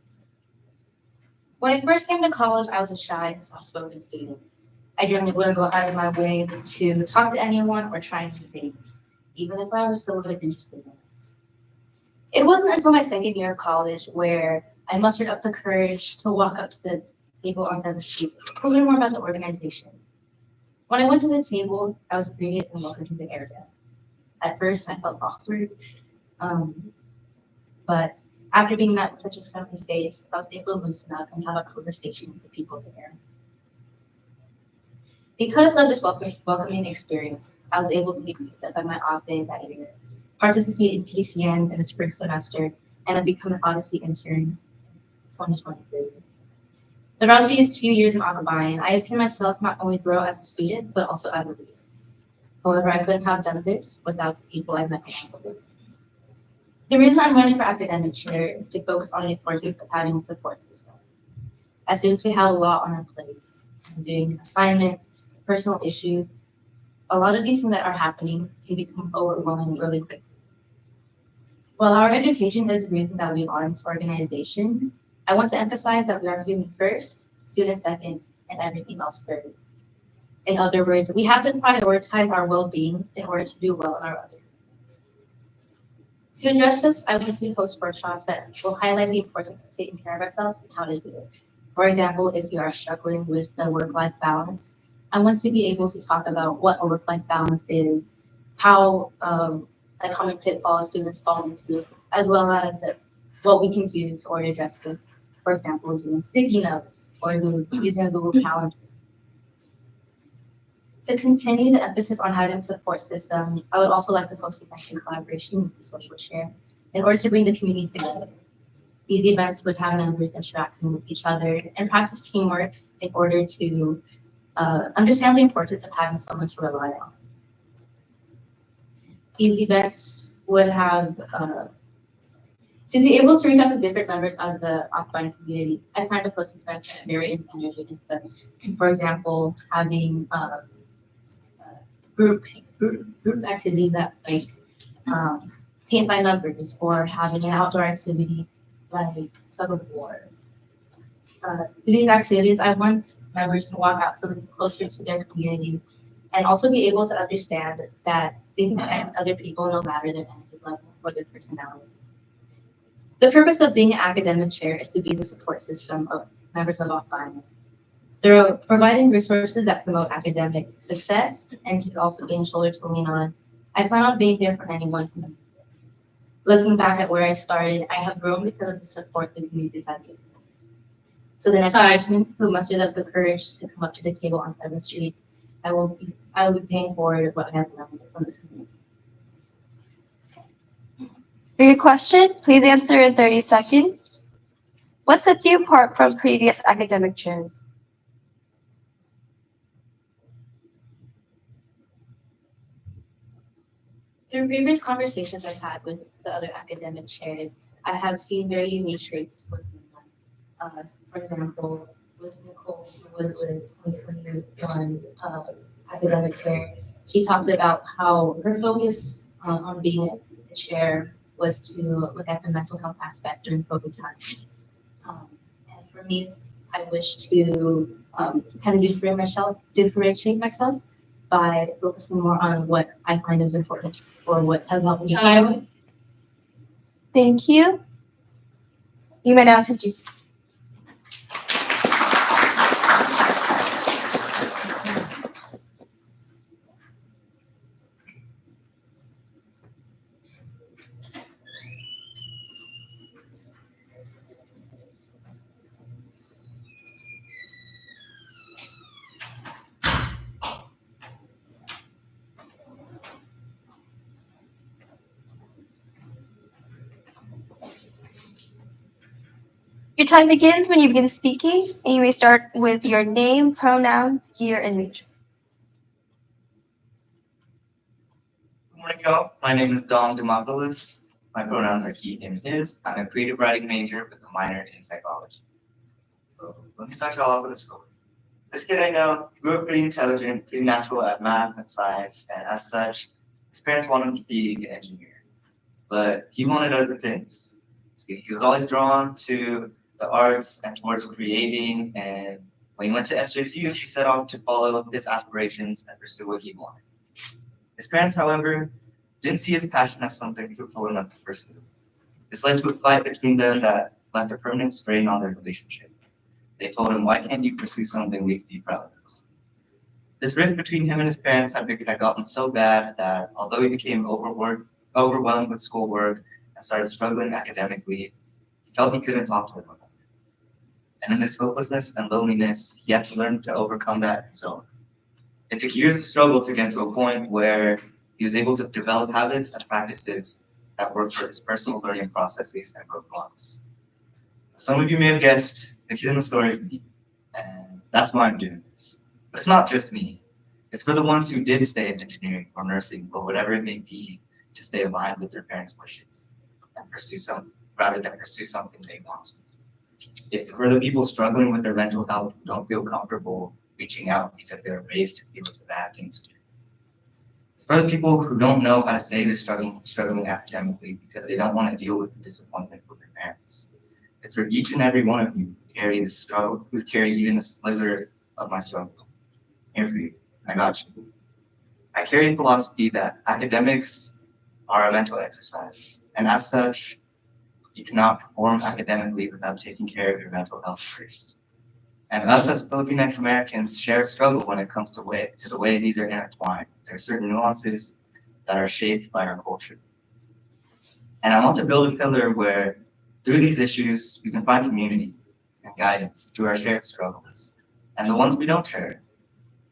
When I first came to college, I was a shy and soft-spoken student. I generally wouldn't go out of my way to talk to anyone or try new things, even if I was a little bit interested in it. It wasn't until my second year of college where I mustered up the courage to walk up to the table on 7th Street to learn more about the organization. When I went to the table, I was greeted and welcomed to the area. At first, I felt awkward, but after being met with such a friendly face, I was able to loosen up and have a conversation with the people there. Because of this welcoming experience, I was able to be picked up by my off-day that year, participate in PCN in the spring semester, and have become an Odyssey intern in 2023. Throughout these few years in Akabayan, I have seen myself not only grow as a student, but also as a leader. However, I couldn't have done this without the people I met along the way. The reason I'm running for academic chair is to focus on the importance of having a support system. As students, we have a lot on our plates, doing assignments, personal issues. A lot of these things that are happening can become overwhelming really quickly. While our education is the reason that we are in this organization, I want to emphasize that we are human first, students second, and everything else third. In other words, we have to prioritize our well-being in order to do well in our other commitments. To address this, I want to host workshops that will highlight the importance of taking care of ourselves and how to do it. For example, if you are struggling with the work-life balance, I want to be able to talk about what a work-life balance is, how a common pitfall students fall into, as well as what we can do to order address this. For example, doing sticky notes or using a Google Calendar. To continue the emphasis on having a support system, I would also like to host events in collaboration with the social share in order to bring the community together. These events would have members interacting with each other and practice teamwork in order to understand the importance of having someone to rely on. These events would have, to be able to reach out to different members of the Akbayan community, I plan to host events that are very energetic. For example, having group activities that like paint by numbers, or having an outdoor activity like tug of war. These activities, I want members to walk out so closer to their community and also be able to understand that they can connect other people no matter their energy level or their personality. The purpose of being an academic chair is to be the support system of members of Akbayan. They're providing resources that promote academic success and to also being a shoulder to lean on. I plan on being there for anyone who needs it. Looking back at where I started, I have grown because of the support the community has given me. So the next person who mustered up the courage to come up to the table on 7th Street, I will be paying forward what I have learned from this community. For your question, please answer in 30 seconds. What sets you apart from previous academic chairs? Through previous conversations I've had with the other academic chairs, I have seen very unique traits within them. For example, with Nicole, who was the 2021 academic chair, she talked about how her focus on being a chair was to look at the mental health aspect during COVID times. And for me, I wish to kind of differentiate myself by focusing more on what I find is important or what has helped me. Thank you. You may now introduce. Your time begins when you begin speaking, and you may start with your name, pronouns, year, and major. Good morning, y'all. My name is Dom Demopoulos. My pronouns are he, him, his. I'm a creative writing major with a minor in psychology. So let me start y'all off with a story. This kid I know grew up pretty intelligent, pretty natural at math and science, and as such, his parents wanted him to be an engineer. But he wanted other things. So he was always drawn to the arts and towards creating, and when he went to SJSU, he set off to follow his aspirations and pursue what he wanted. His parents, however, didn't see his passion as something fruitful enough to pursue. This led to a fight between them that left a permanent strain on their relationship. They told him, "Why can't you pursue something we can be proud of?" This rift between him and his parents had gotten so bad that although he became overwhelmed with schoolwork and started struggling academically, he felt he couldn't talk to them about it. And in this hopelessness and loneliness, he had to learn to overcome that himself. It took years of struggle to get to a point where he was able to develop habits and practices that worked for his personal learning processes and roadblocks. Some of you may have guessed the kid in the story is me, and that's why I'm doing this. But it's not just me. It's for the ones who did stay in engineering or nursing or whatever it may be to stay aligned with their parents' wishes and rather than pursue something they want to. It's for the people struggling with their mental health who don't feel comfortable reaching out because they were raised to feel it's a bad thing to do. It's for the people who don't know how to say they're struggling academically because they don't want to deal with the disappointment with their parents. It's for each and every one of you who carry the struggle, who carry even a slither of my struggle. Here for you. I got you. I carry a philosophy that academics are a mental exercise, and as such, you cannot perform academically without taking care of your mental health first. And us as Filipinx Americans share a struggle when it comes to the way these are intertwined. There are certain nuances that are shaped by our culture. And I want to build a pillar where, through these issues, we can find community and guidance through our shared struggles, and the ones we don't share.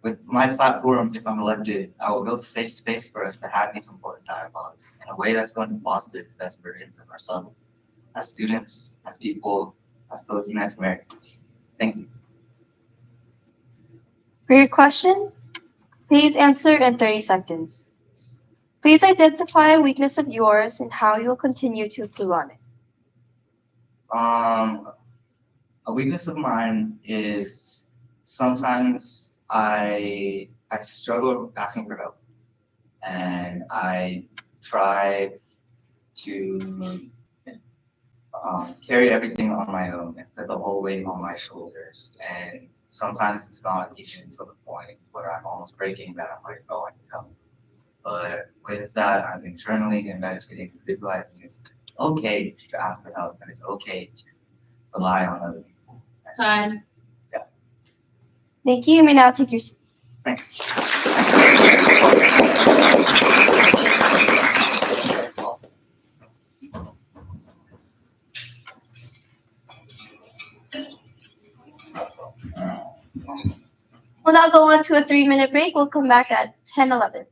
With my platform, if I'm elected, I will build a safe space for us to have these important dialogues in a way that's going to foster the best versions of ourselves as students, as people, as Filipinx Americans. Thank you. For your question, please answer in 30 seconds. Please identify a weakness of yours and how you'll continue to improve on it. A weakness of mine is sometimes I struggle asking for help, and I try to carry everything on my own and put the whole weight on my shoulders. And sometimes it's not even to the point where I'm almost breaking that I'm like, oh, I need help. But with that, I've been journaling and meditating, visualizing it's okay to ask for help, and it's okay to rely on other people. Time. Yeah. Thank you. You may now take your seat. Thanks. We'll now go on to a 3-minute break. We'll come back at 10:11.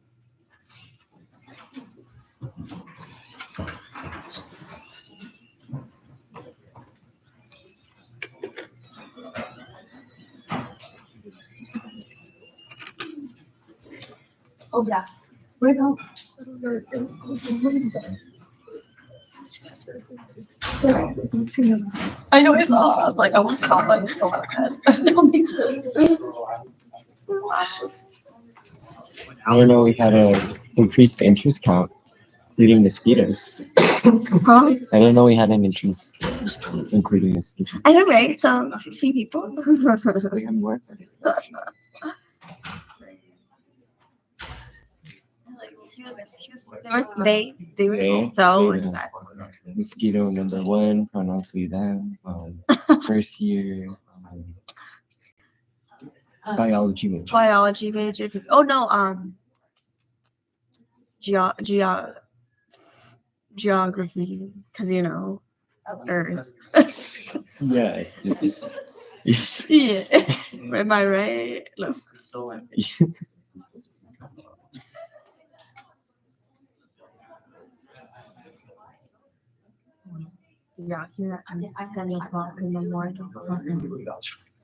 Oh yeah. Where don't I know it's all. I was like, I want to stop like so bad. No, me too. I don't know. We had a increased interest count, including mosquitoes. Huh? I don't know. We had an increased interest count, including mosquitoes. I know, right? So 16 people. We have more. They were so Yeah. invested. mosquito number one, pronouns we them. First year, biology major. Biology major. Oh no, geography, because you know, Earth. Yeah. Yeah. Am I right? No. Yeah, here at 10 o'clock in the morning.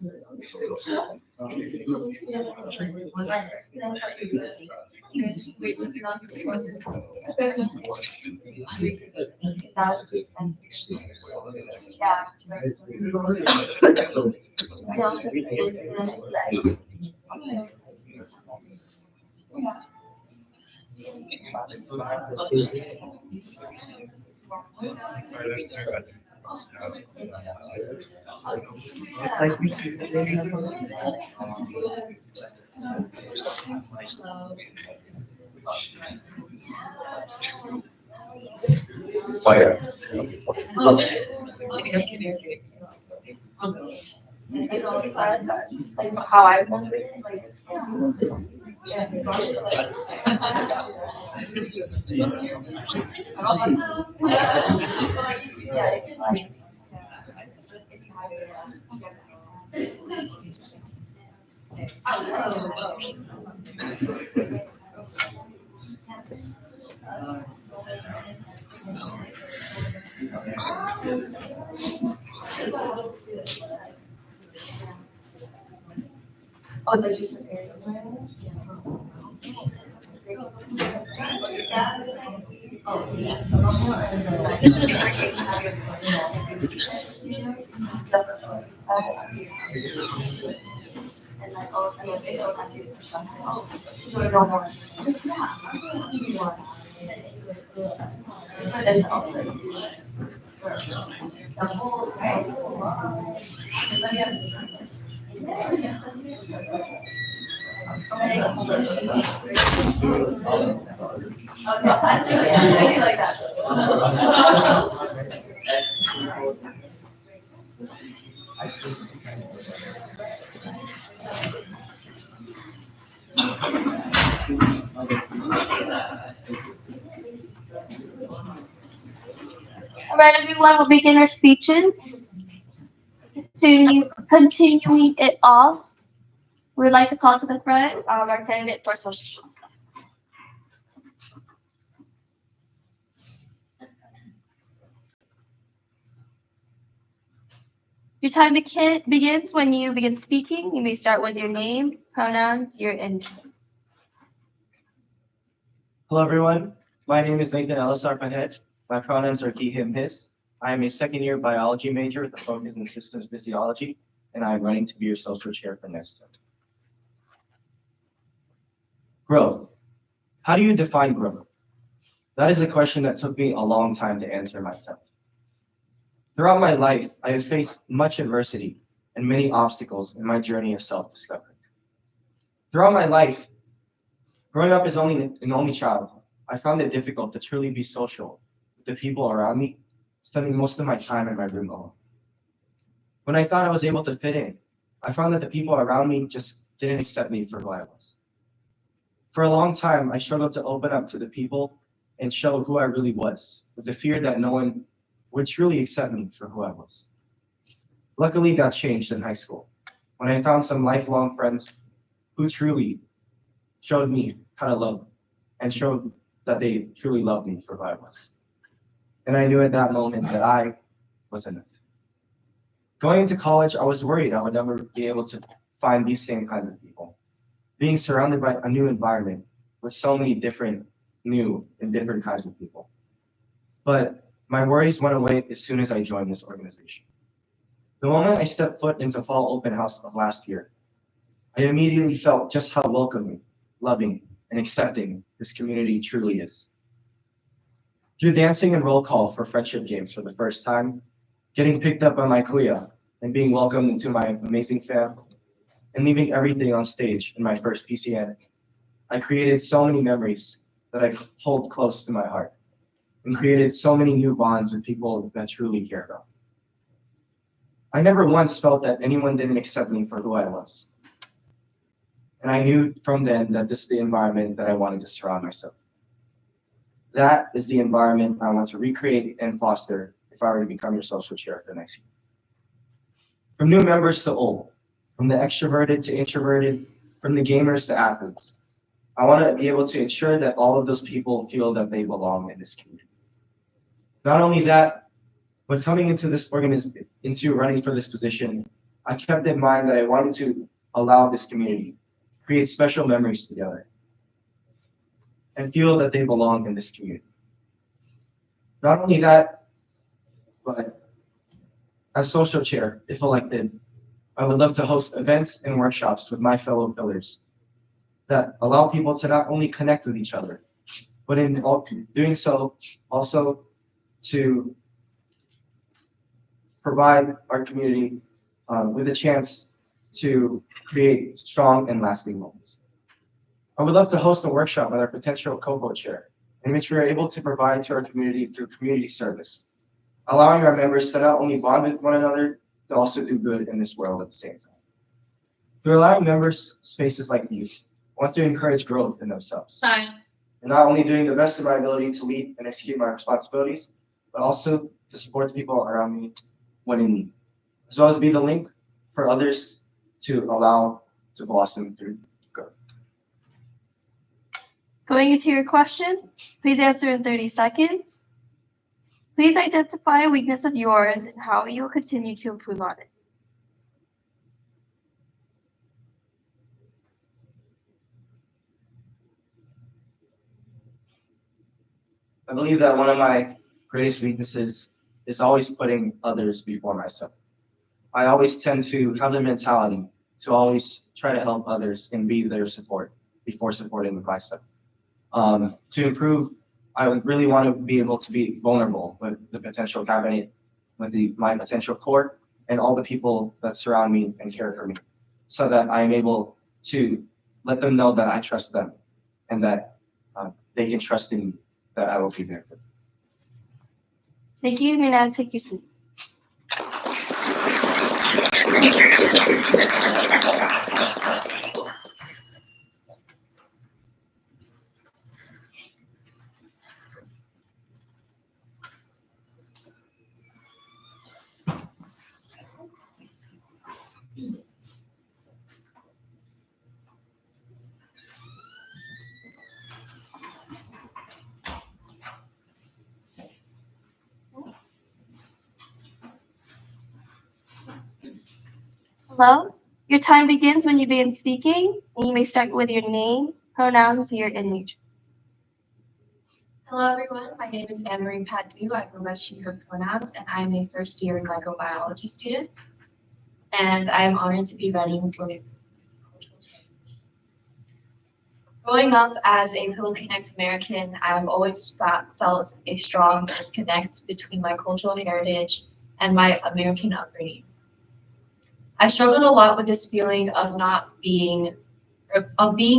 It's like we Fire. How I want it, like. Oh, this is. All right, everyone, we'll begin our speeches. To continuing it off, we'd like to call to the front our candidate for social. Your time begins when you begin speaking. You may start with your name, pronouns, your and. Hello, everyone. My name is Nathan Ellis-Arpahet. My pronouns are he, him, his. I am a second-year biology major with a focus in systems physiology, and I am running to be your social chair for next term. Growth. How do you define growth? That is a question that took me a long time to answer myself. Throughout my life, I have faced much adversity and many obstacles in my journey of self-discovery. Throughout my life, growing up as an only child, I found it difficult to truly be social with the people around me, spending most of my time in my room alone. When I thought I was able to fit in, I found that the people around me just didn't accept me for who I was. For a long time, I struggled to open up to the people and show who I really was, with the fear that no one would truly accept me for who I was. Luckily, that changed in high school, when I found some lifelong friends who truly showed me how to love and showed that they truly loved me for who I was. And I knew at that moment that I was enough. Going into college, I was worried I would never be able to find these same kinds of people. Being surrounded by a new environment with so many different new and different kinds of people. But my worries went away as soon as I joined this organization. The moment I stepped foot into Fall Open House of last year, I immediately felt just how welcoming, loving, and accepting this community truly is. Through dancing and roll call for friendship games for the first time, getting picked up on my kuya, and being welcomed into my amazing family, and leaving everything on stage in my first PCN, I created so many memories that I hold close to my heart. and created so many new bonds with people that truly care about me. I never once felt that anyone didn't accept me for who I was. And I knew from then that this is the environment that I wanted to surround myself. That is the environment I want to recreate and foster if I were to become your social chair for next year. From new members to old, from the extroverted to introverted, from the gamers to athletes, I want to be able to ensure that all of those people feel that they belong in this community. Not only that, but coming into into running for this position, I kept in mind that I wanted to allow this community create special memories together and feel that they belong in this community. Not only that, but as social chair, if elected, I would love to host events and workshops with my fellow pillars that allow people to not only connect with each other, but in doing so, also to provide our community with a chance to create strong and lasting moments. I would love to host a workshop with our potential co-chair, in which we are able to provide to our community through community service, allowing our members to not only bond with one another, but also do good in this world at the same time. Through allowing members spaces like these, I want to encourage growth in themselves. And not only doing the best of my ability to lead and execute my responsibilities, but also to support the people around me when in need, as well as be the link for others to allow to blossom through growth. Going into your question, please answer in 30 seconds. Please identify a weakness of yours and how you will continue to improve on it. I believe that one of my greatest weaknesses is always putting others before myself. I always tend to have the mentality to always try to help others and be their support before supporting myself. To improve, I would really want to be able to be vulnerable with the potential cabinet, with my potential court, and all the people that surround me and care for me, so that I'm able to let them know that I trust them and that they can trust in me, that I will be there for them. Thank you. You may now take your seat. Hello. Your time begins when you begin speaking, and you may start with your name, pronouns, year, and major. Hello, everyone. My name is Anne-Marie Padu. I go by she, her pronouns, and I'm a first-year microbiology student. And I am honored to be running for the cultural transition. Growing up as a Filipinx American, I've always felt a strong disconnect between my cultural heritage and my American upbringing. I struggled a lot with this feeling of being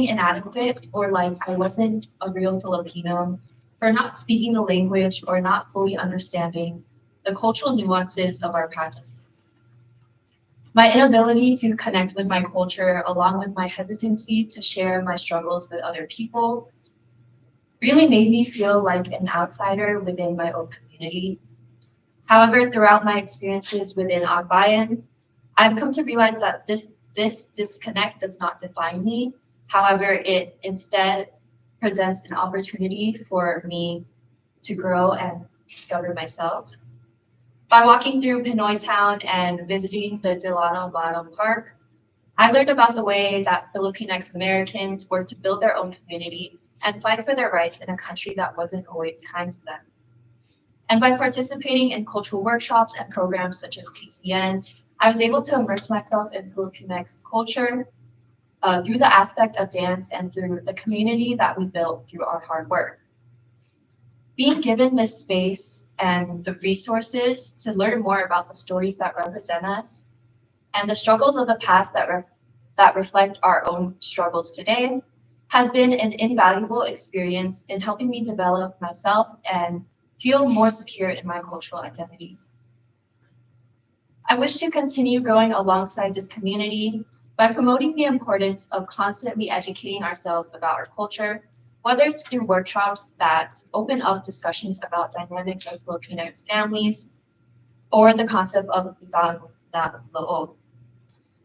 inadequate, or like I wasn't a real Filipino, for not speaking the language or not fully understanding the cultural nuances of our practices. My inability to connect with my culture, along with my hesitancy to share my struggles with other people, really made me feel like an outsider within my own community. However, throughout my experiences within Akbayan, I've come to realize that this disconnect does not define me. However, it instead presents an opportunity for me to grow and discover myself. By walking through Pinoy Town and visiting the Delano Bottom Park, I learned about the way that Filipinx Americans work to build their own community and fight for their rights in a country that wasn't always kind to them. And by participating in cultural workshops and programs such as PCN, I was able to immerse myself in Filipinx culture through the aspect of dance and through the community that we built through our hard work. Being given this space and the resources to learn more about the stories that represent us and the struggles of the past that reflect our own struggles today has been an invaluable experience in helping me develop myself and feel more secure in my cultural identity. I wish to continue growing alongside this community by promoting the importance of constantly educating ourselves about our culture, whether it's through workshops that open up discussions about dynamics of Filipinx families or the concept of utang na loob.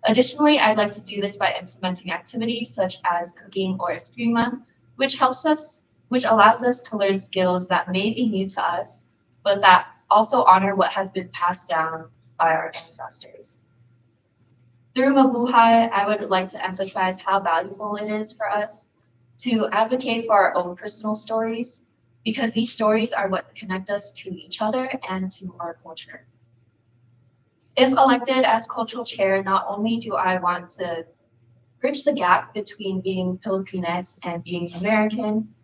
Additionally, I'd like to do this by implementing activities such as cooking or eskrima, which allows us to learn skills that may be new to us, but that also honor what has been passed down by our ancestors. Through Mabuhay, I would like to emphasize how valuable it is for us to advocate for our own personal stories, because these stories are what connect us to each other and to our culture. If elected as cultural chair, not only do I want to bridge the gap between being Filipinx and being American,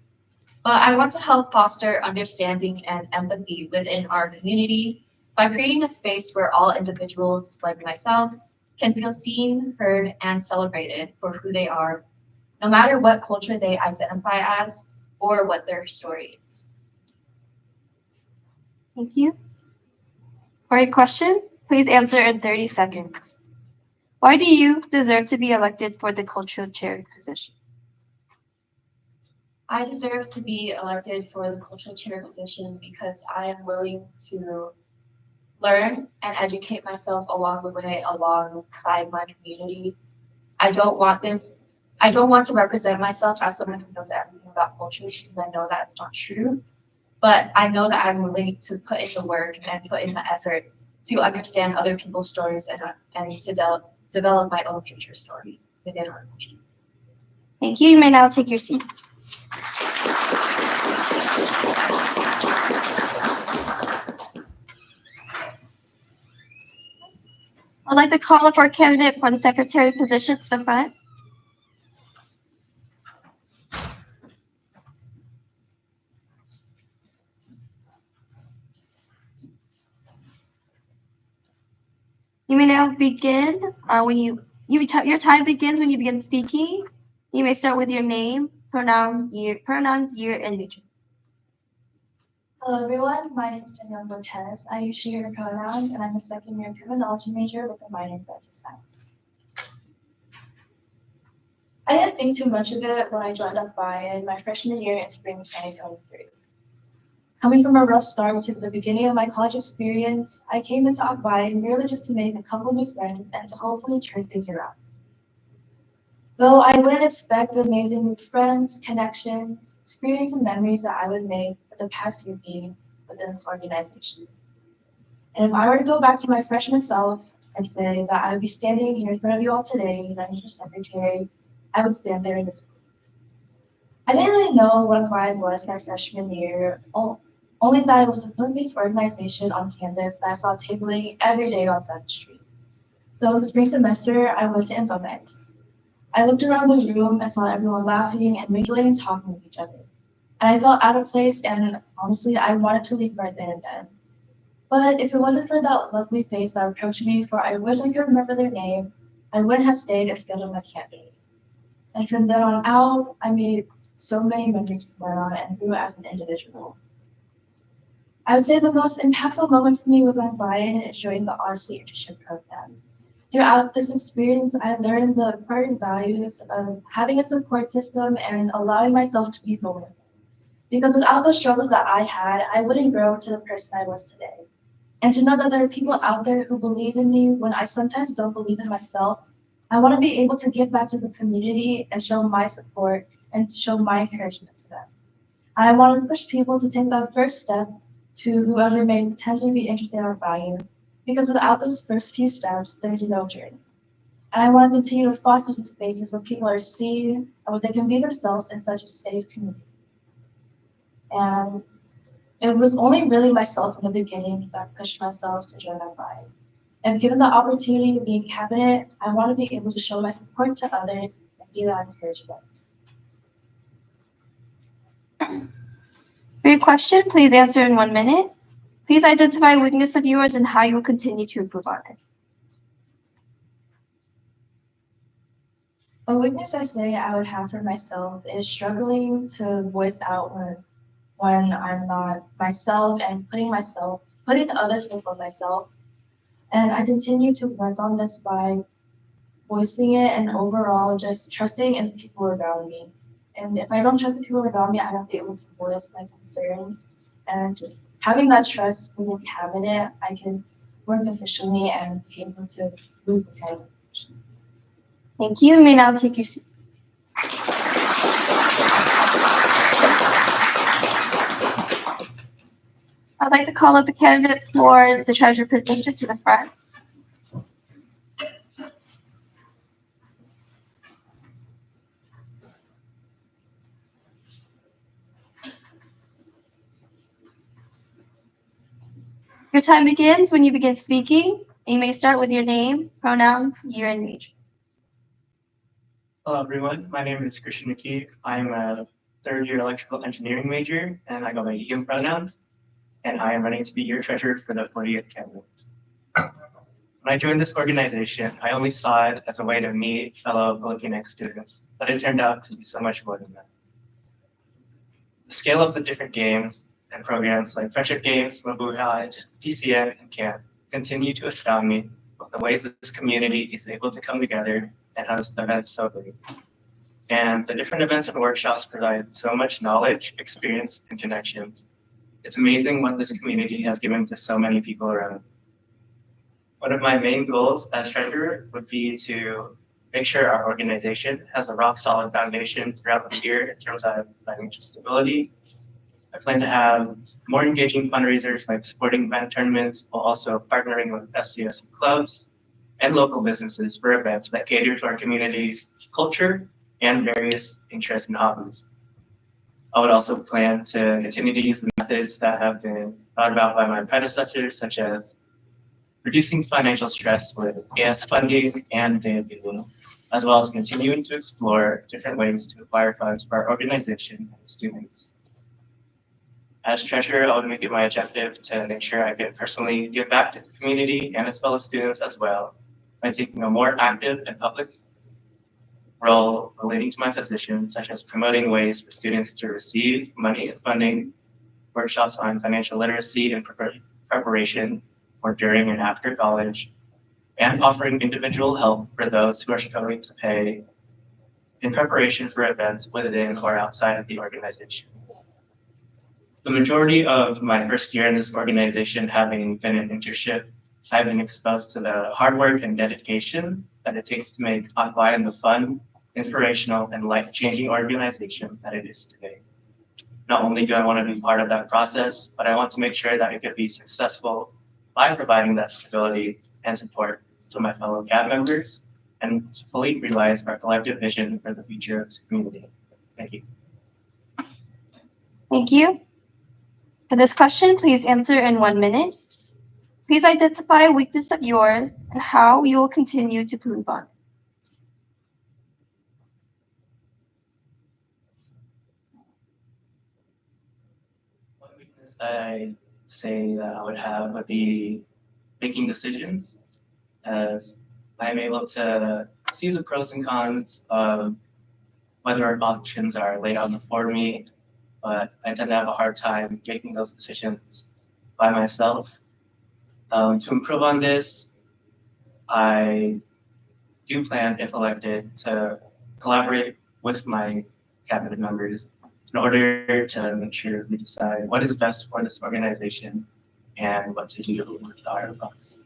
but I want to help foster understanding and empathy within our community by creating a space where all individuals, like myself, can feel seen, heard, and celebrated for who they are, no matter what culture they identify as or what their story is. Thank you. For a question, please answer in 30 seconds. Why do you deserve to be elected for the cultural chair position? I deserve to be elected for the cultural chair position because I am willing to learn and educate myself along the way alongside my community. I don't want to represent myself as someone who knows everything about culture because I know that's not true. But I know that I'm willing to put in the work and put in the effort to understand other people's stories and to develop my own future story within our culture. Thank you. You may now take your seat. I'd like to call up our candidate for the secretary position to the front. You may now begin your time begins when you begin speaking. You may start with your name, pronouns, year, and region. Hello everyone, my name is Danielle Cortez. I use she, her pronouns, and I'm a second-year criminology major with a minor in forensic science. I didn't think too much of it when I joined Akbayan my freshman year in spring 2023. Coming from a rough start to the beginning of my college experience, I came into Akbayan merely just to make a couple new friends and to hopefully turn things around. Though I wouldn't expect the amazing new friends, connections, experience, and memories that I would make for the past year being within this organization. And if I were to go back to my freshman self and say that I would be standing here in front of you all today, running for secretary, I would stand there in this group. I didn't really know what Akbayan was my freshman year, only that it was a Philippines organization on campus that I saw tabling every day on 7th Street. So the spring semester, I went to InfoMex. I looked around the room and saw everyone laughing and mingling and talking with each other. And I felt out of place, and honestly, I wanted to leave right then and then. But if it wasn't for that lovely face that approached me, for I wish I could remember their name, I wouldn't have stayed and scheduled my candidate. And from then on out, I made so many memories from then on and grew as an individual. I would say the most impactful moment for me with Akbayan is joining the Odyssey Internship program. Throughout this experience, I learned the important values of having a support system and allowing myself to be vulnerable. Because without the struggles that I had, I wouldn't grow to the person I was today. And to know that there are people out there who believe in me when I sometimes don't believe in myself, I want to be able to give back to the community and show my support and to show my encouragement to them. I want to push people to take that first step to whoever may potentially be interested in our value, because without those first few steps, there's no journey. And I want to continue to foster the spaces where people are seen and where they can be themselves in such a safe community. And it was only really myself in the beginning that pushed myself to join Akbayan. And given the opportunity to be in cabinet, I want to be able to show my support to others and be that encouragement. For your question, please answer in 1 minute. Please identify a weakness of yours and how you will continue to improve on it. A weakness I say I would have for myself is struggling to voice out when when I'm not myself and putting others before myself. And I continue to work on this by voicing it and overall just trusting in the people around me. And if I don't trust the people around me, I won't be able to voice my concerns. And having that trust, when having it, I can work efficiently and be able to move ahead. Thank you. You may now take your seat. I'd like to call up the candidate for the treasurer position to the front. Your time begins when you begin speaking. You may start with your name, pronouns, year, and major. Hello, everyone. My name is Christian McKee. I'm a third-year electrical engineering major, and I go by he/him pronouns. And I am running to be your treasurer for the 40th candidate. When I joined this organization, I only saw it as a way to meet fellow Filipinx students, but it turned out to be so much more than that. The scale of the different games and programs like Friendship Games, Mabuhay, PCN, and CAMP continue to astound me with the ways that this community is able to come together and host events so big. And the different events and workshops provide so much knowledge, experience, and connections. It's amazing what this community has given to so many people around. One of my main goals as treasurer would be to make sure our organization has a rock solid foundation throughout the year in terms of financial stability. I plan to have more engaging fundraisers like sporting event tournaments, while also partnering with SJSU clubs and local businesses for events that cater to our community's culture and various interests and hobbies. I would also plan to continue to use the methods that have been thought about by my predecessors, such as reducing financial stress with AS funding and daily loan, as well as continuing to explore different ways to acquire funds for our organization and students. As treasurer, I would make it my objective to make sure I can personally give back to the community and its fellow students as well by taking a more active and public role relating to my position, such as promoting ways for students to receive money and funding, workshops on financial literacy and preparation for during and after college, and offering individual help for those who are struggling to pay in preparation for events within or outside of the organization. The majority of my first year in this organization, having been an internship, I've been exposed to the hard work and dedication that it takes to make Akbayan the fun, inspirational, and life-changing organization that it is today. Not only do I want to be part of that process, but I want to make sure that it could be successful by providing that stability and support to my fellow CAB members and to fully realize our collective vision for the future of this community. Thank you. Thank you. For this question, please answer in 1 minute. Please identify a weakness of yours and how you will continue to improve on it. One weakness I say that I would have would be making decisions, as I'm able to see the pros and cons of whether options are laid out before me, but I tend to have a hard time making those decisions by myself. To improve on this, I do plan, if elected, to collaborate with my cabinet members in order to make sure we decide what is best for this organization and what to do with the higher funds.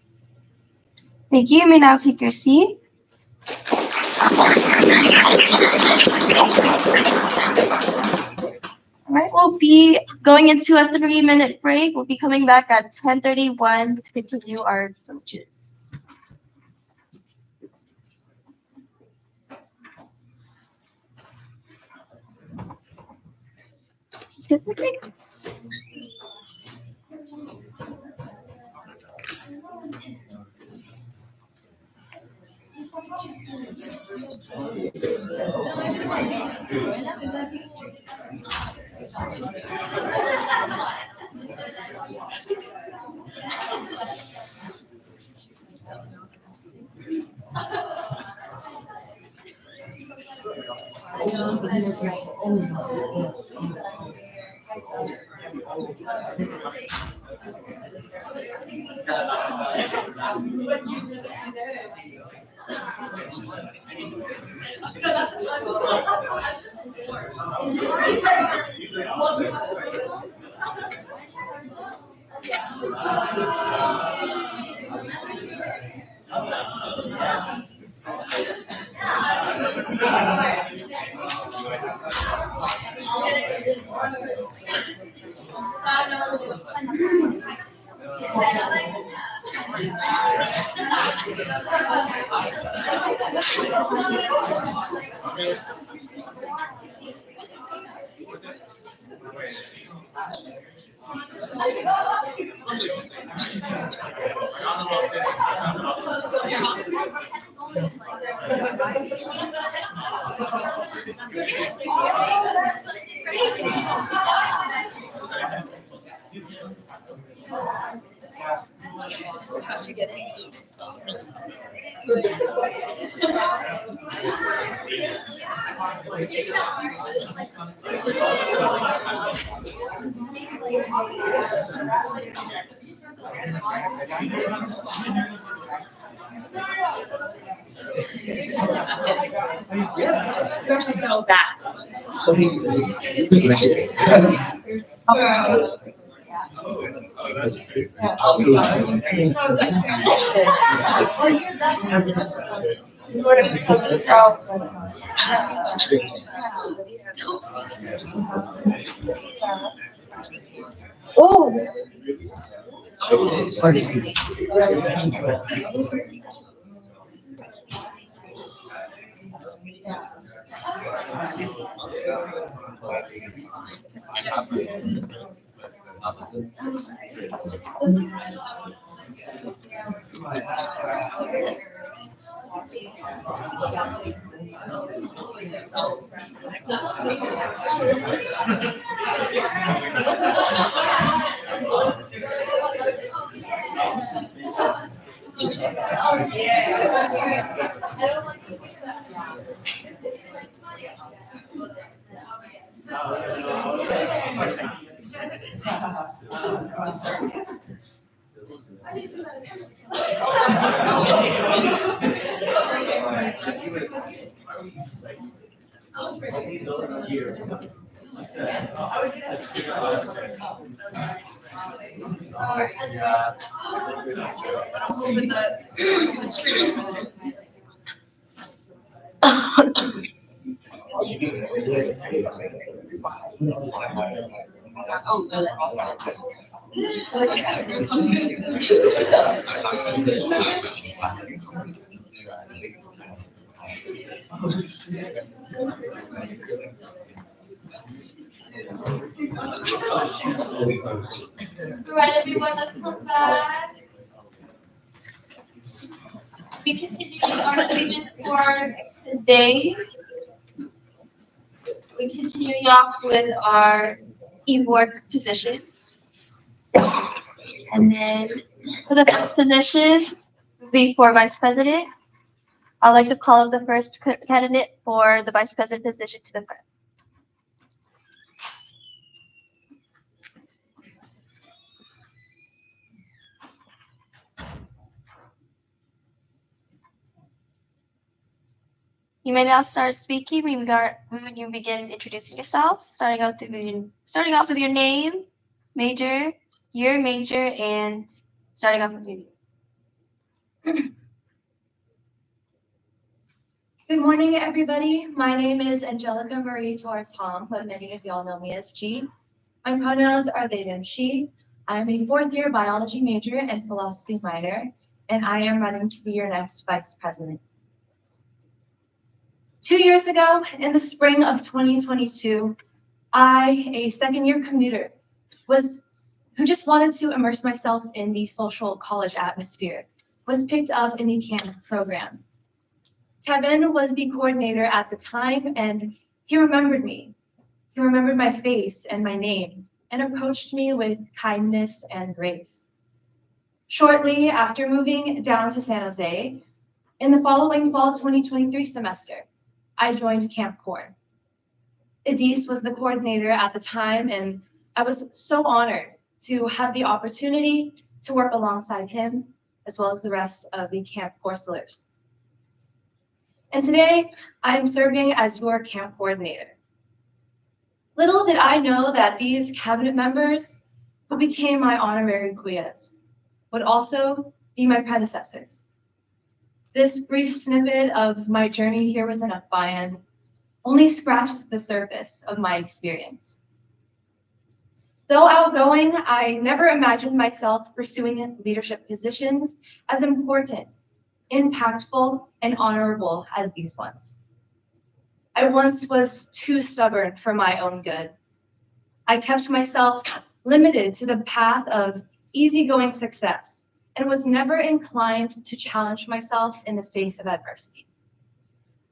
Thank you. You may now take your seat. All right, we'll be going into a 3-minute break. We'll be coming back at 10:31 to continue our searches. Take the break. How's she getting? You're so bad. Oh. All right, everyone, let's come back. We continue our speeches for today. We continue off with our e-board positions. And then for the first position, will be for vice president. I'd like to call up the first candidate for the vice president position to the front. You may now start speaking when you begin introducing yourself, starting off with your name, major, year major, and starting off with your name. Good morning, everybody. My name is Angelica Marie Torres Hong, but many of y'all know me as G. My pronouns are they, them, she. I'm a fourth-year biology major and philosophy minor, and I am running to be your next vice president. 2 years ago, in the spring of 2022, I, a second-year commuter, who just wanted to immerse myself in the social college atmosphere, was picked up in the camp program. Kevin was the coordinator at the time, and he remembered me. He remembered my face and my name, and approached me with kindness and grace. Shortly after moving down to San Jose, in the following fall 2023 semester, I joined Camp Core. Idis was the coordinator at the time, and I was so honored to have the opportunity to work alongside him, as well as the rest of the camp counselors. And today, I'm serving as your camp coordinator. Little did I know that these cabinet members who became my honorary kuyas would also be my predecessors. This brief snippet of my journey here within Akbayan only scratches the surface of my experience. Though outgoing, I never imagined myself pursuing leadership positions as important, impactful, and honorable as these ones. I once was too stubborn for my own good. I kept myself limited to the path of easygoing success and was never inclined to challenge myself in the face of adversity.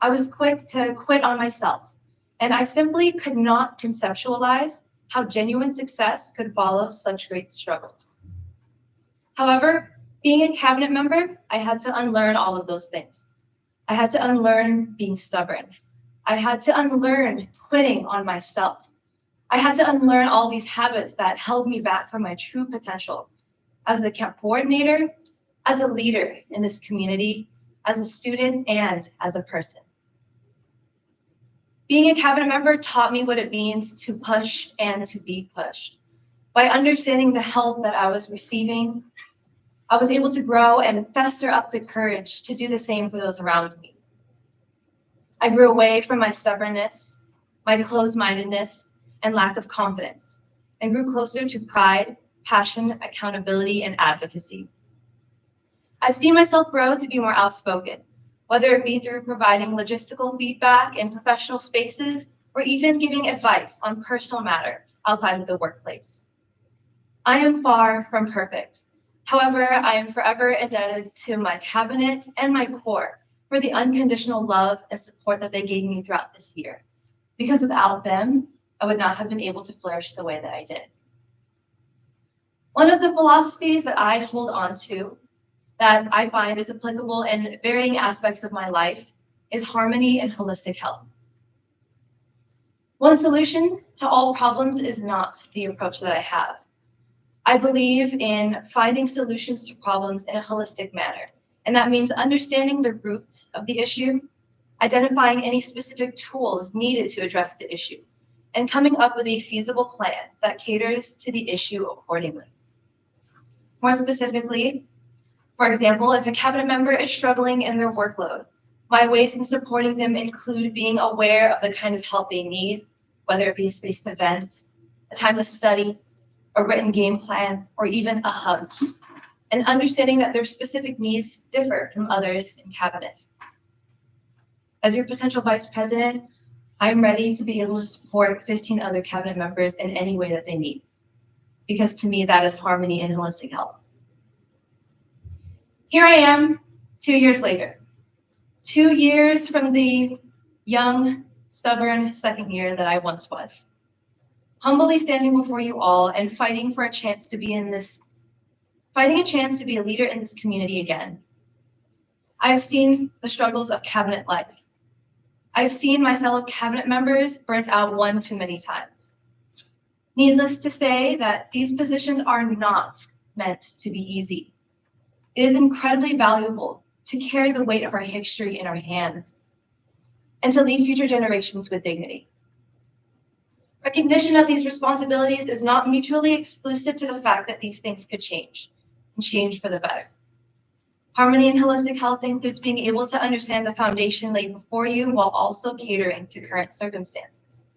I was quick to quit on myself, and I simply could not conceptualize how genuine success could follow such great struggles. However, being a cabinet member, I had to unlearn all of those things. I had to unlearn being stubborn. I had to unlearn quitting on myself. I had to unlearn all these habits that held me back from my true potential as the camp coordinator, as a leader in this community, as a student, and as a person. Being a cabinet member taught me what it means to push and to be pushed. By understanding the help that I was receiving, I was able to grow and fester up the courage to do the same for those around me. I grew away from my stubbornness, my closed-mindedness, and lack of confidence, and grew closer to pride, passion, accountability, and advocacy. I've seen myself grow to be more outspoken, whether it be through providing logistical feedback in professional spaces or even giving advice on personal matter outside of the workplace. I am far from perfect. However, I am forever indebted to my cabinet and my core for the unconditional love and support that they gave me throughout this year. Because without them, I would not have been able to flourish the way that I did. One of the philosophies that I hold on to that I find is applicable in varying aspects of my life is harmony and holistic health. One solution to all problems is not the approach that I have. I believe in finding solutions to problems in a holistic manner, and that means understanding the root of the issue, identifying any specific tools needed to address the issue, and coming up with a feasible plan that caters to the issue accordingly. More specifically, for example, if a cabinet member is struggling in their workload, my ways in supporting them include being aware of the kind of help they need, whether it be a spaced event, a time to study, a written game plan, or even a hug, and understanding that their specific needs differ from others in cabinet. As your potential vice president, I'm ready to be able to support 15 other cabinet members in any way that they need, because to me, that is harmony and holistic health. Here I am, 2 years later. 2 years from the young, stubborn second year that I once was. Humbly standing before you all and fighting a chance to be a leader in this community again. I have seen the struggles of cabinet life. I've seen my fellow cabinet members burnt out one too many times. Needless to say that these positions are not meant to be easy. It is incredibly valuable to carry the weight of our history in our hands and to lead future generations with dignity. Recognition of these responsibilities is not mutually exclusive to the fact that these things could change and change for the better. Harmony and holistic health includes being able to understand the foundation laid before you while also catering to current circumstances.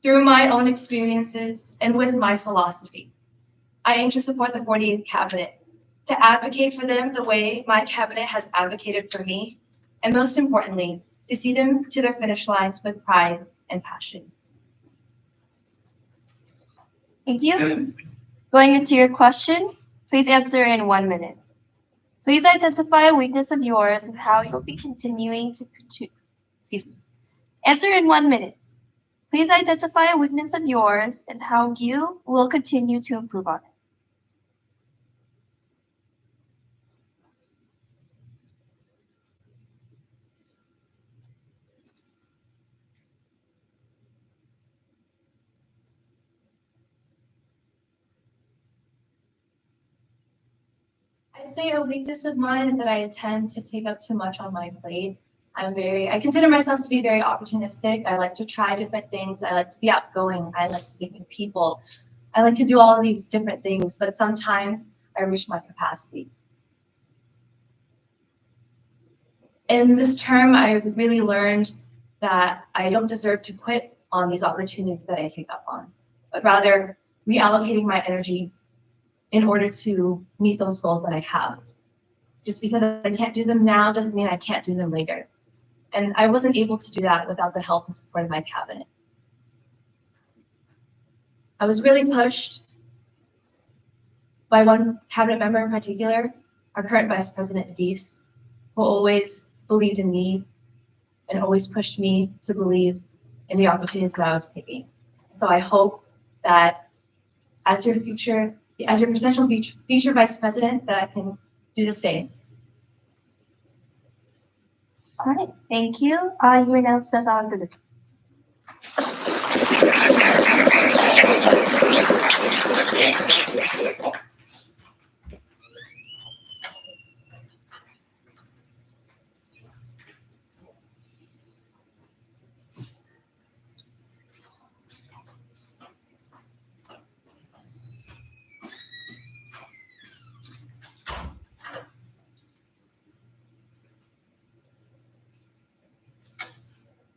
Through my own experiences and with my philosophy, I aim to support the 48th Cabinet, to advocate for them the way my cabinet has advocated for me, and most importantly, to see them to their finish lines with pride and passion. Thank you. Going into your question, please answer in 1 minute. Please identify a weakness of yours and how you'll be continuing to answer in 1 minute. Please identify a weakness of yours and how you will continue to improve on it. say a weakness of mine is that I tend to take up too much on my plate. I consider myself to be very opportunistic. I like to try different things. I like to be outgoing. I like to meet new people. I like to do all of these different things, but sometimes I reach my capacity. In this term, I really learned that I don't deserve to quit on these opportunities that I take up on, but rather reallocating my energy in order to meet those goals that I have. Just because I can't do them now doesn't mean I can't do them later. And I wasn't able to do that without the help and support of my cabinet. I was really pushed by one cabinet member in particular, our current Vice President Deese, who always believed in me and always pushed me to believe in the opportunities that I was taking. So I hope that as your potential future Vice President, that I can do the same. All right, thank you. You may now step out of the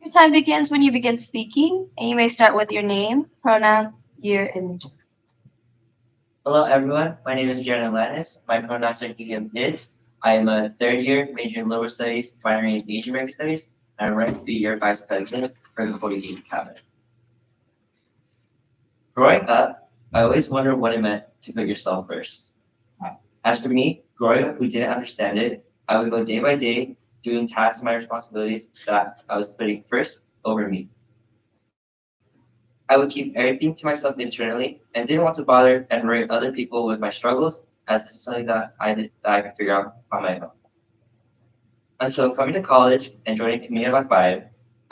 Your time begins when you begin speaking, and you may start with your name, pronouns, year, and major. Hello everyone, my name is Jaron Lannis. My pronouns are he, him, his. I am a third year major in Lower Studies, minor in Asian American Studies, and I'm ranked to be your Vice President for the 48th Cabinet. Growing up, I always wondered what it meant to put yourself first. As for me, growing up, we didn't understand it. I would go day by day, doing tasks and my responsibilities that I was putting first over me. I would keep everything to myself internally and didn't want to bother and worry other people with my struggles, as this is something that I could figure out on my own. Until coming to college and joining community like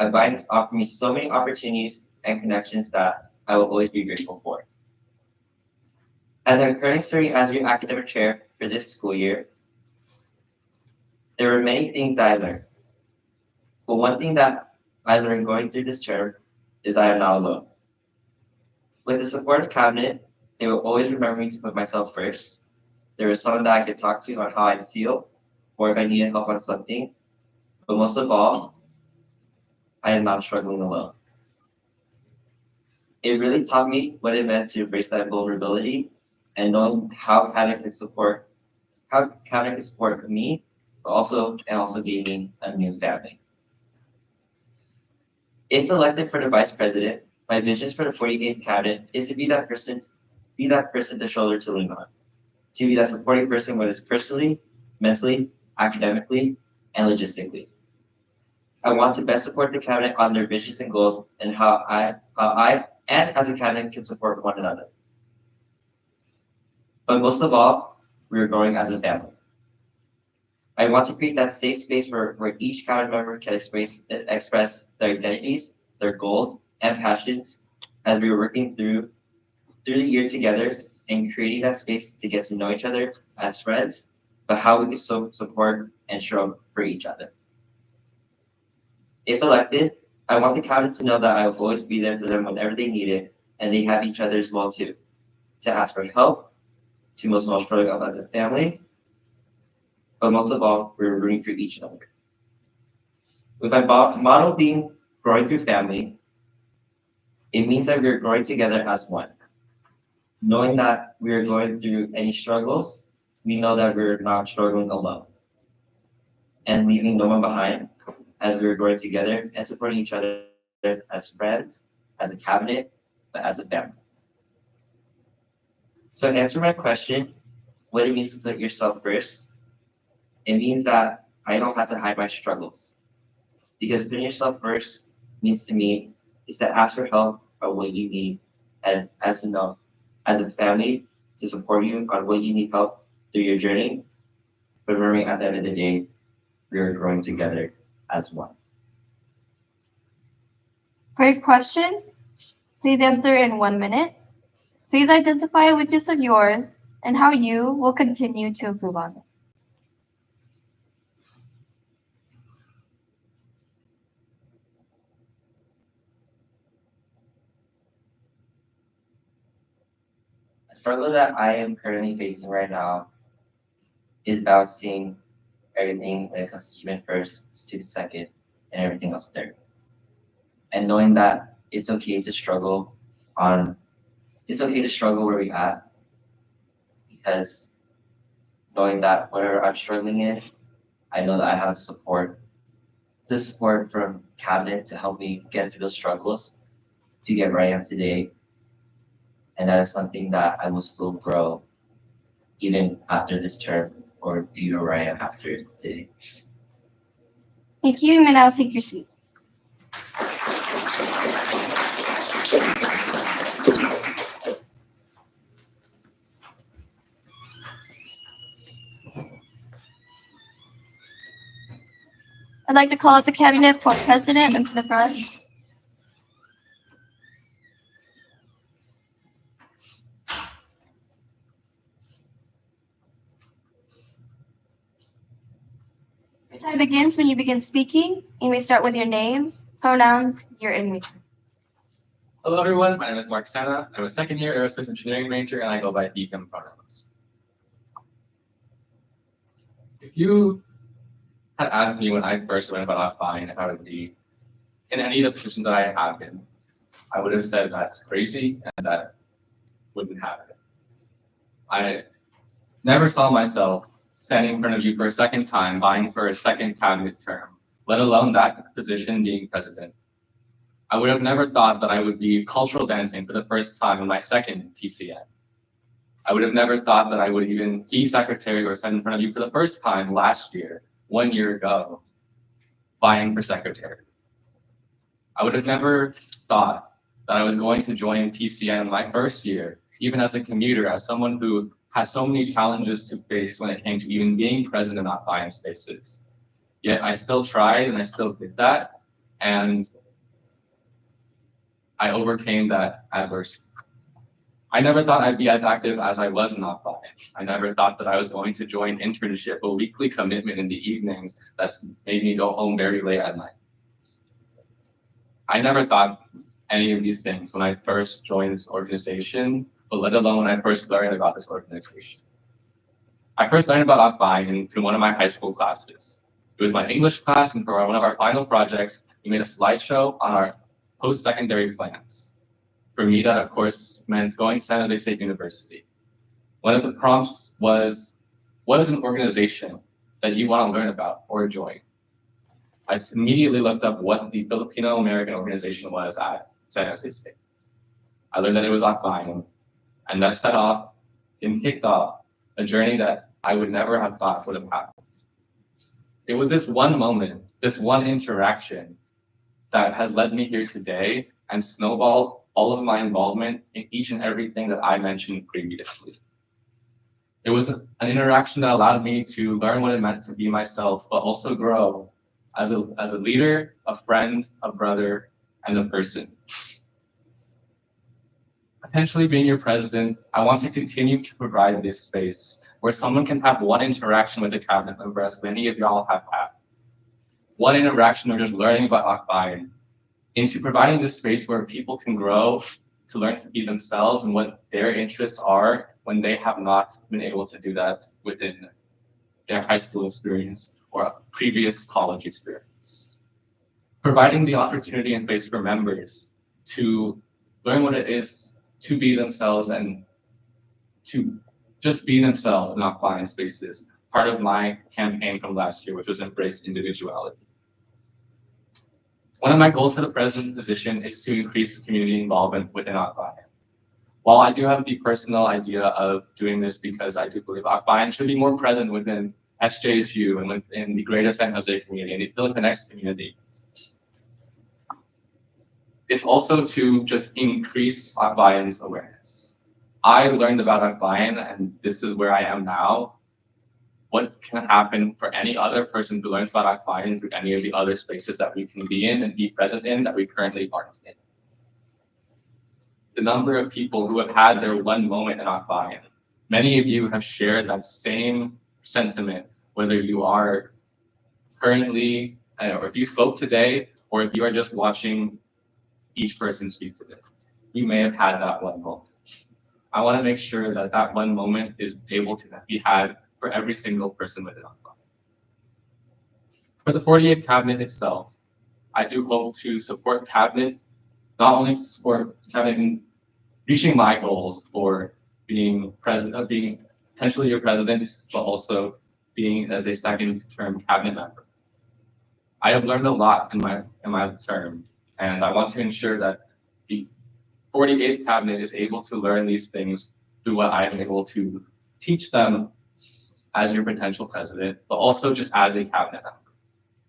Akbayan has offered me so many opportunities and connections that I will always be grateful for. As I'm currently serving as your academic chair for this school year, there were many things that I learned. But one thing that I learned going through this term is that I am not alone. With the support of cabinet, they will always remember me to put myself first. There was someone that I could talk to on how I feel or if I needed help on something. But most of all, I am not struggling alone. It really taught me what it meant to embrace that vulnerability and knowing how cabinet can support me, but also gave me a new family. If elected for the vice president, my visions for the 48th cabinet is to be that person to shoulder to lean on, to be that supporting person, whether it's personally, mentally, academically, and logistically. I want to best support the cabinet on their visions and goals and how I and as a cabinet can support one another. But most of all, we are growing as a family. I want to create that safe space where each cabinet member can express their identities, their goals, and passions as we are working through the year together and creating that space to get to know each other as friends, but how we can support and show up for each other. If elected, I want the cabinet to know that I will always be there for them whenever they need it, and they have each other as well too, to ask for help, to most of all struggle up as a family, but most of all, we're rooting for each other. With my motto being growing through family, it means that we're growing together as one. Knowing that we are going through any struggles, we know that we're not struggling alone. And leaving no one behind as we're growing together and supporting each other as friends, as a cabinet, but as a family. So to answer my question, what it means to put yourself first, it means that I don't have to hide my struggles. Because putting yourself first means to me is to ask for help on what you need, and as you know, as a family, to support you on what you need help through your journey. But remembering at the end of the day, we are growing together as one. Great question. Please answer in 1 minute. Please identify a weakness of yours and how you will continue to improve on it. The struggle that I am currently facing right now is balancing everything when it comes to human first, student second, and everything else third. And knowing that it's okay to struggle where we at, because knowing that where I'm struggling in, I know that I have the support from cabinet to help me get through those struggles to get where I am today. And that is something that I will still grow even after this term or due to where I am after today. Thank you. You may now take your seat. I'd like to call up the candidate for president into the front. Your time begins when you begin speaking. You may start with your name, pronouns, year, and major. Hello, everyone. My name is Mark Santa. I'm a second year aerospace engineering major, and I go by Deacon pronouns. If you had asked me when I first learned about Akbayan if I would be in any of the positions that I have been, I would have said that's crazy and that wouldn't happen. I never saw myself standing in front of you for a second time, vying for a second cabinet term, let alone that position being president. I would have never thought that I would be cultural dancing for the first time in my second PCN. I would have never thought that I would even be secretary or stand in front of you for the first time last year, 1 year ago, vying for secretary. I would have never thought that I was going to join PCN in my first year, even as a commuter, as someone who had so many challenges to face when it came to even being president of AkbayanSJSU. Yet I still tried and I still did that, and I overcame that adversity. I never thought I'd be as active as I was in Akbayan. I never thought that I was going to join Internship, a weekly commitment in the evenings that's made me go home very late at night. I never thought any of these things when I first joined this organization, but let alone when I first learned about this organization. I first learned about Akbayan through one of my high school classes. It was my English class, and for one of our final projects, we made a slideshow on our post-secondary plans. For me, that of course meant going to San Jose State University. One of the prompts was, what is an organization that you want to learn about or join? I immediately looked up what the Filipino American organization was at San Jose State. I learned that it was Akbayan, and that set off and kicked off a journey that I would never have thought would have happened. It was this one moment, this one interaction that has led me here today and snowballed all of my involvement in each and everything that I mentioned previously. It was an interaction that allowed me to learn what it meant to be myself, but also grow as a leader, a friend, a brother, and a person. Potentially being your president, I want to continue to provide this space where someone can have one interaction with a cabinet member, as many of y'all have had. One interaction or just learning about Akbayan, into providing this space where people can grow to learn to be themselves and what their interests are when they have not been able to do that within their high school experience or a previous college experience. Providing the opportunity and space for members to learn what it is to be themselves and to just be themselves and not find spaces. Part of my campaign from last year, which was embrace individuality. One of my goals for the president position is to increase community involvement within Akbayan. While I do have the personal idea of doing this because I do believe Akbayan should be more present within SJSU and within the greater San Jose community and the Filipinx community, it's also to just increase Akbayan's awareness. I learned about Akbayan, and this is where I am now. What can happen for any other person who learns about Akbayan through any of the other spaces that we can be in and be present in that we currently aren't in. The number of people who have had their one moment in Akbayan, many of you have shared that same sentiment, whether you are currently, or if you spoke today, or if you are just watching each person speak today. You may have had that one moment. I want to make sure that that one moment is able to be had for every single person within AkbayanSJSU. For the 48 cabinet itself, I do hope to support cabinet, not only to support cabinet in reaching my goals for being president, being potentially your president, but also being as a second term cabinet member. I have learned a lot in my term, and I want to ensure that the 48th cabinet is able to learn these things through what I am able to teach them as your potential president, but also just as a cabinet member.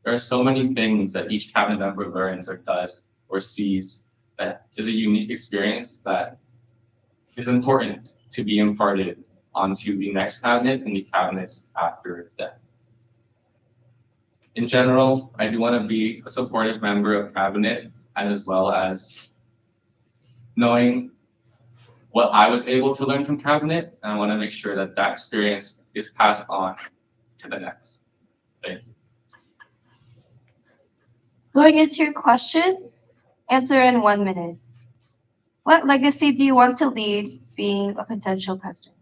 There are so many things that each cabinet member learns or does or sees that is a unique experience that is important to be imparted onto the next cabinet and the cabinets after them. In general, I do want to be a supportive member of cabinet, and as well as knowing what I was able to learn from cabinet, and I want to make sure that that experience is passed on to the next. Thank you. Going into your question, answer in 1 minute. What legacy do you want to lead being a potential president?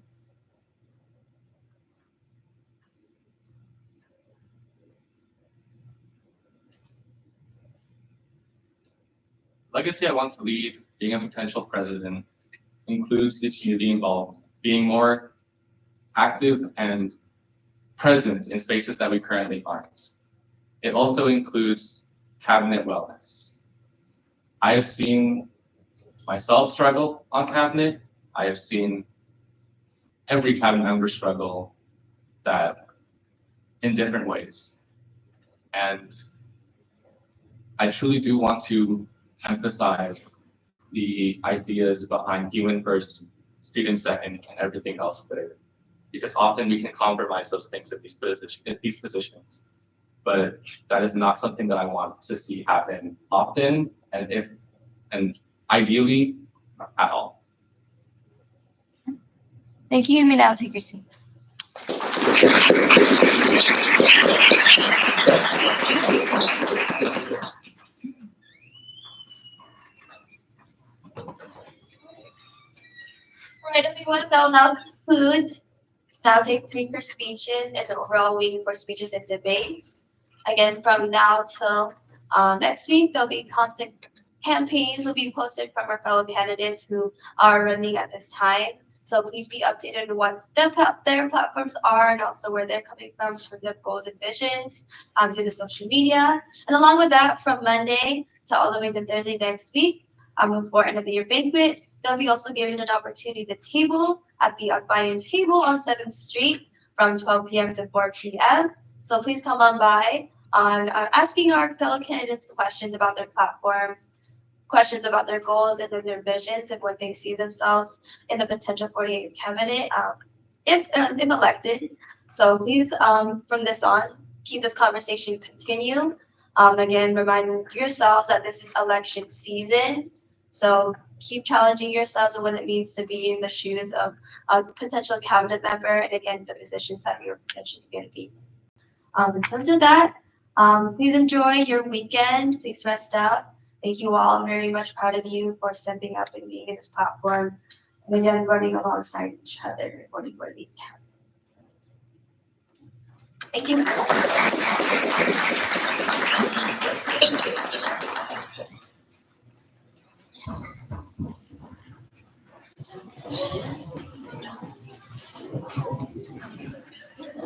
Legacy I want to lead being a potential president includes the community involvement, being more active and present in spaces that we currently aren't. It also includes cabinet wellness. I have seen myself struggle on cabinet. I have seen every cabinet member struggle that in different ways. And I truly do want to emphasize the ideas behind human first, student second, and everything else there. Because often we can compromise those things in these positions. But that is not something that I want to see happen often, and ideally not at all. Thank you. You may now take your seat. Right, everyone, that will now conclude. Now take 3 for speeches and the overall week for speeches and debates. Again, from now till next week, there'll be constant campaigns will be posted from our fellow candidates who are running at this time. So please be updated on what their platforms are and also where they're coming from in terms of goals and visions through the social media. And along with that, from Monday to all the way to Thursday next week, before end of the year banquet, they'll be also given an opportunity to table at the Akbayan table on 7th Street from 12 p.m. to 4 p.m. So please come on by on asking our fellow candidates questions about their platforms, questions about their goals and their visions and what they see themselves in the potential 48th cabinet if elected. So please, from this on, keep this conversation continue. Again, remind yourselves that this is election season. So keep challenging yourselves on what it means to be in the shoes of a potential cabinet member and again, the positions that you're potentially going to be. In terms of that, please enjoy your weekend. Please rest out. Thank you all. I'm very much proud of you for stepping up and being in this platform and again, running alongside each other, voting for the cabinet. Thank you.